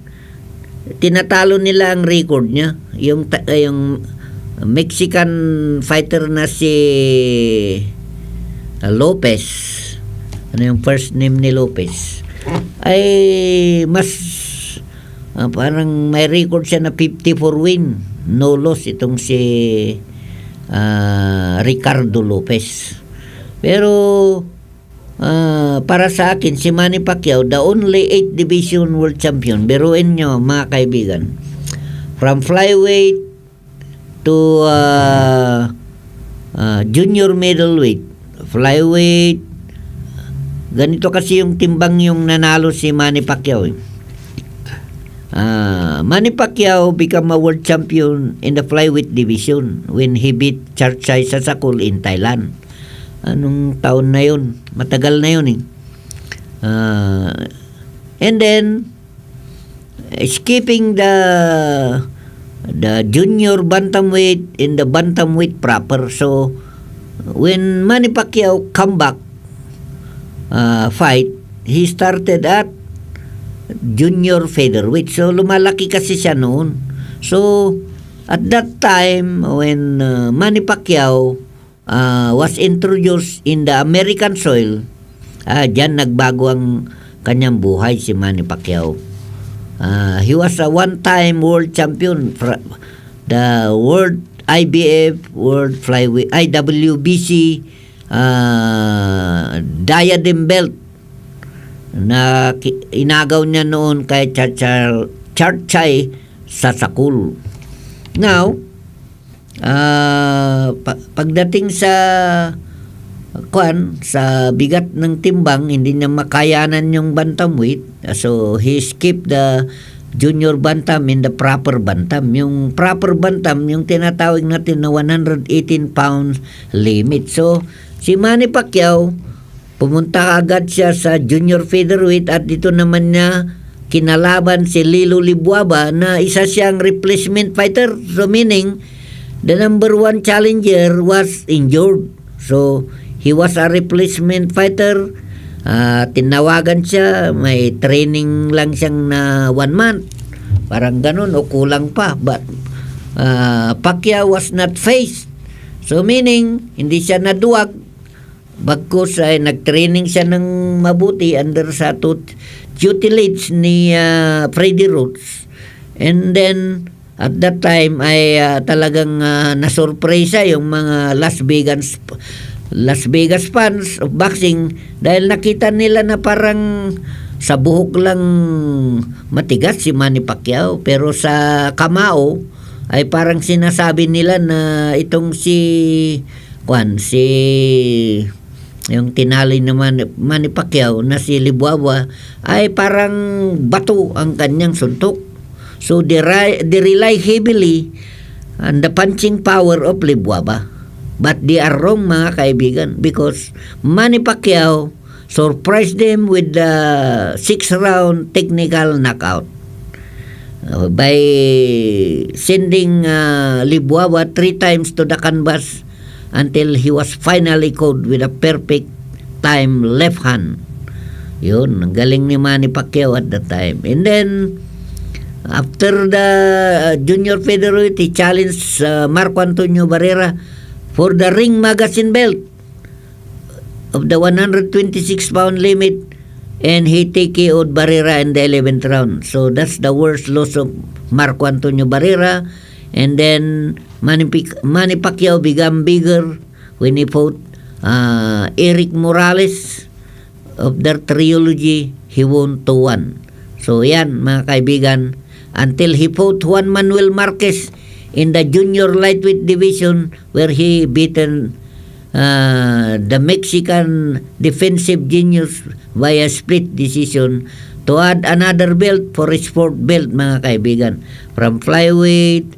tinatalo nila ang record niya. Yung Mexican fighter na si Lopez, ano yung first name ni Lopez, ay mas parang may record siya na 54 win, no loss itong si Ricardo Lopez. Pero para sa akin, si Manny Pacquiao, the only 8 division world champion. Biruin nyo, mga kaibigan. From flyweight to junior middleweight, flyweight, ganito kasi yung timbang yung nanalo si Manny Pacquiao. Manny Pacquiao became a world champion in the flyweight division when he beat Charchay Sasakul in Thailand. Anong taon na yun? Matagal na yun eh. And then, skipping the junior bantamweight in the bantamweight proper. So, when Manny Pacquiao come back fight, he started at junior featherweight. So, lumalaki kasi siya noon. So, at that time, when Manny Pacquiao was introduced in the American soil, diyan nagbago ang kanyang buhay si Manny Pacquiao. He was a one-time world champion, the World IBF, World Flyweight, IWBC diadem belt na inagaw niya noon kay Charchay Sasakul. Now, pagdating sa bigat ng timbang, hindi niya makayanan yung bantamweight. So he skipped the junior bantam in the proper bantam. Yung proper bantam, yung tinatawag natin na 118 pounds limit. So si Manny Pacquiao, pumunta agad siya sa junior featherweight at dito naman niya kinalaban si Lilo Libuaba na isa siyang replacement fighter. So meaning, the number one challenger was injured. So, he was a replacement fighter. Tinawagan siya. May training lang siyang na 1 month. Parang ganun o kulang pa. But, Pacquiao was not faced. So, meaning, hindi siya naduwag. Bagkus ay nag-training siya ng mabuti under sa tutelage ni Freddie Roots. And then, at that time ay talagang nasurpresa yung mga Las Vegas fans of boxing dahil nakita nila na parang sa buhok lang matigas si Manny Pacquiao, pero sa kamao ay parang sinasabi nila na itong yung tinali naman Manny Pacquiao na si Libuaba ay parang bato ang kanyang suntok. So they rely heavily on the punching power of Libuaba. But they are wrong, mga kaibigan, because Manny Pacquiao surprised them with the 6-round technical knockout by sending Libuaba 3 times to the canvas until he was finally caught with a perfect time left hand. Yun, ang galing ni Manny Pacquiao at that time. And then, after the junior featherweight, he challenged Marco Antonio Barrera for the ring magazine belt of the 126-pound limit, and he TKO'd Barrera in the 11th round. So that's the worst loss of Marco Antonio Barrera. And then Manny Pacquiao became bigger when he fought Eric Morales. Of their trilogy, he won 2-1. So yan, mga kaibigan, until he fought Juan Manuel Marquez in the junior lightweight division where he beaten the Mexican defensive genius via split decision to add another belt for his 4th belt, mga kaibigan. From flyweight,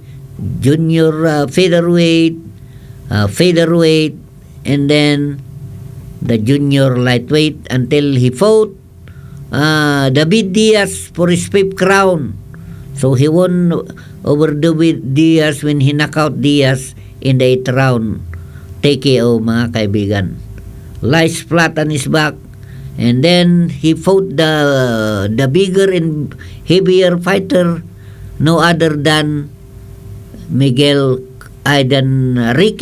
junior featherweight, featherweight, and then the junior lightweight until he fought David Diaz for his 5th crown. So he won over David Diaz when he knocked out Diaz in the 8th round. TKO, mga kaibigan. Lies flat on his back. And then he fought the bigger and heavier fighter, no other than Ricky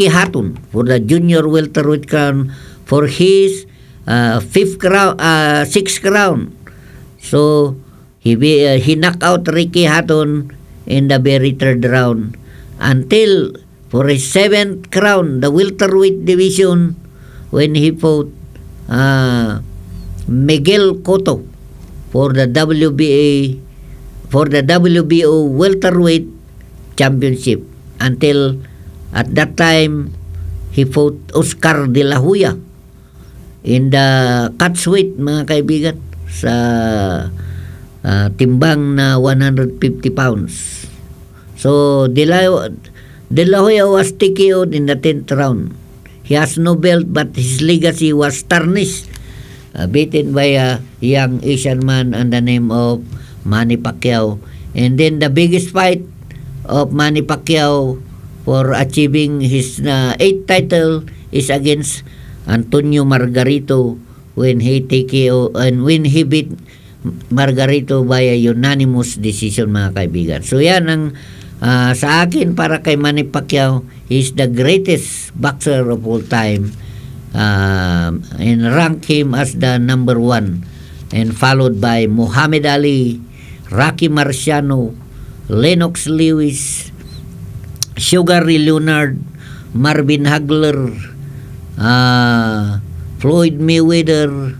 Hatton for the junior welterweight crown for his 6th crown. So he knocked out Ricky Hatton in the very third round until for his 7th crown, the welterweight division, when he fought Miguel Cotto for the WBO welterweight championship. Until at that time, he fought Oscar De La Hoya in the catchweight, mga kaibigan, sa timbang na 150 pounds. So, De La Hoya was TKO'd in the 10th round. He has no belt, but his legacy was tarnished, beaten by a young Asian man on the name of Manny Pacquiao. And then the biggest fight of Manny Pacquiao for achieving his 8th title is against Antonio Margarito when he TKO and when he beat Margarito by a unanimous decision, mga kaibigan. So yan ang sa akin para kay Manny Pacquiao. He's the greatest boxer of all time, and rank him as the number 1, and followed by Muhammad Ali, Rocky Marciano, Lennox Lewis, Sugar Ray Leonard, Marvin Hagler, Floyd Mayweather,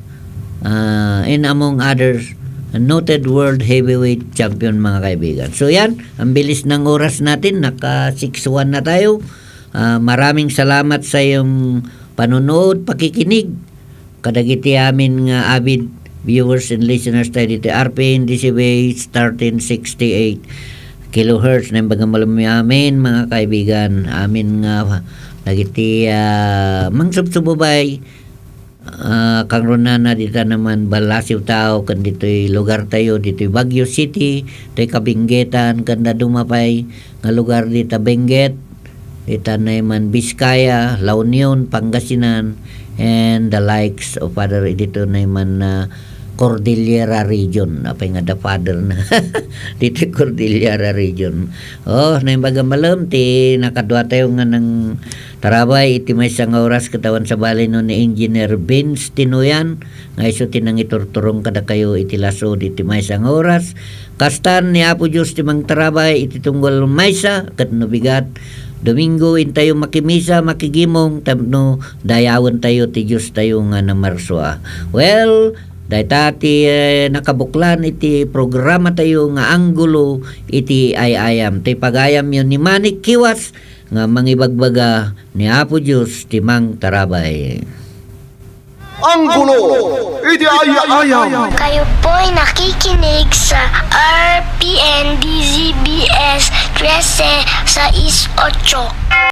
and among others, a noted world heavyweight champion, mga kaibigan. So yan, ang bilis ng oras natin, naka 6-1 na tayo. Maraming salamat sa iyong panonood, pakikinig. Kadagiti amin nga avid viewers and listeners tayo dito. RPN DZBS 1368 kilohertz na yung bagamalamin amin, mga kaibigan. Amin nga nagiti mangsubsububay kang runana dito naman balasiw tao kan dito'y lugar tayo, dito'y Baguio City, dito'y Kabinggetan, kanda dumapay nga lugar dito Benguet, dito naman Biskaya, La Union, Pangasinan, and the likes of other dito naman Cordillera region, apay nga the father na dito Cordillera region. Na yung bagamalam ti nakadwa tayo nga ng tarabay iti may isang oras katawan sa balay no ni Engineer Vince Tinuyan nga iso tinang iturturong kada kayo iti laso iti may isang oras kastan ni Apo Diyos timang tarabay iti tunggol maysa kat no bigat Domingo in tayo makimisa makigimong tapno dayawan tayo ti Diyos tayo nga na marswa. Well, dahil nakabuklan iti programa tayo nga Anggolo Iti Ay-Yam. Tay pagayam yun ni Manny Kiwas nga mangibagbaga ni Apo Diyos timang tarabay. Anggolo Iti Ay-Yam. Kayo po'y nakikinig sa RPN DZBS 13 sa 8.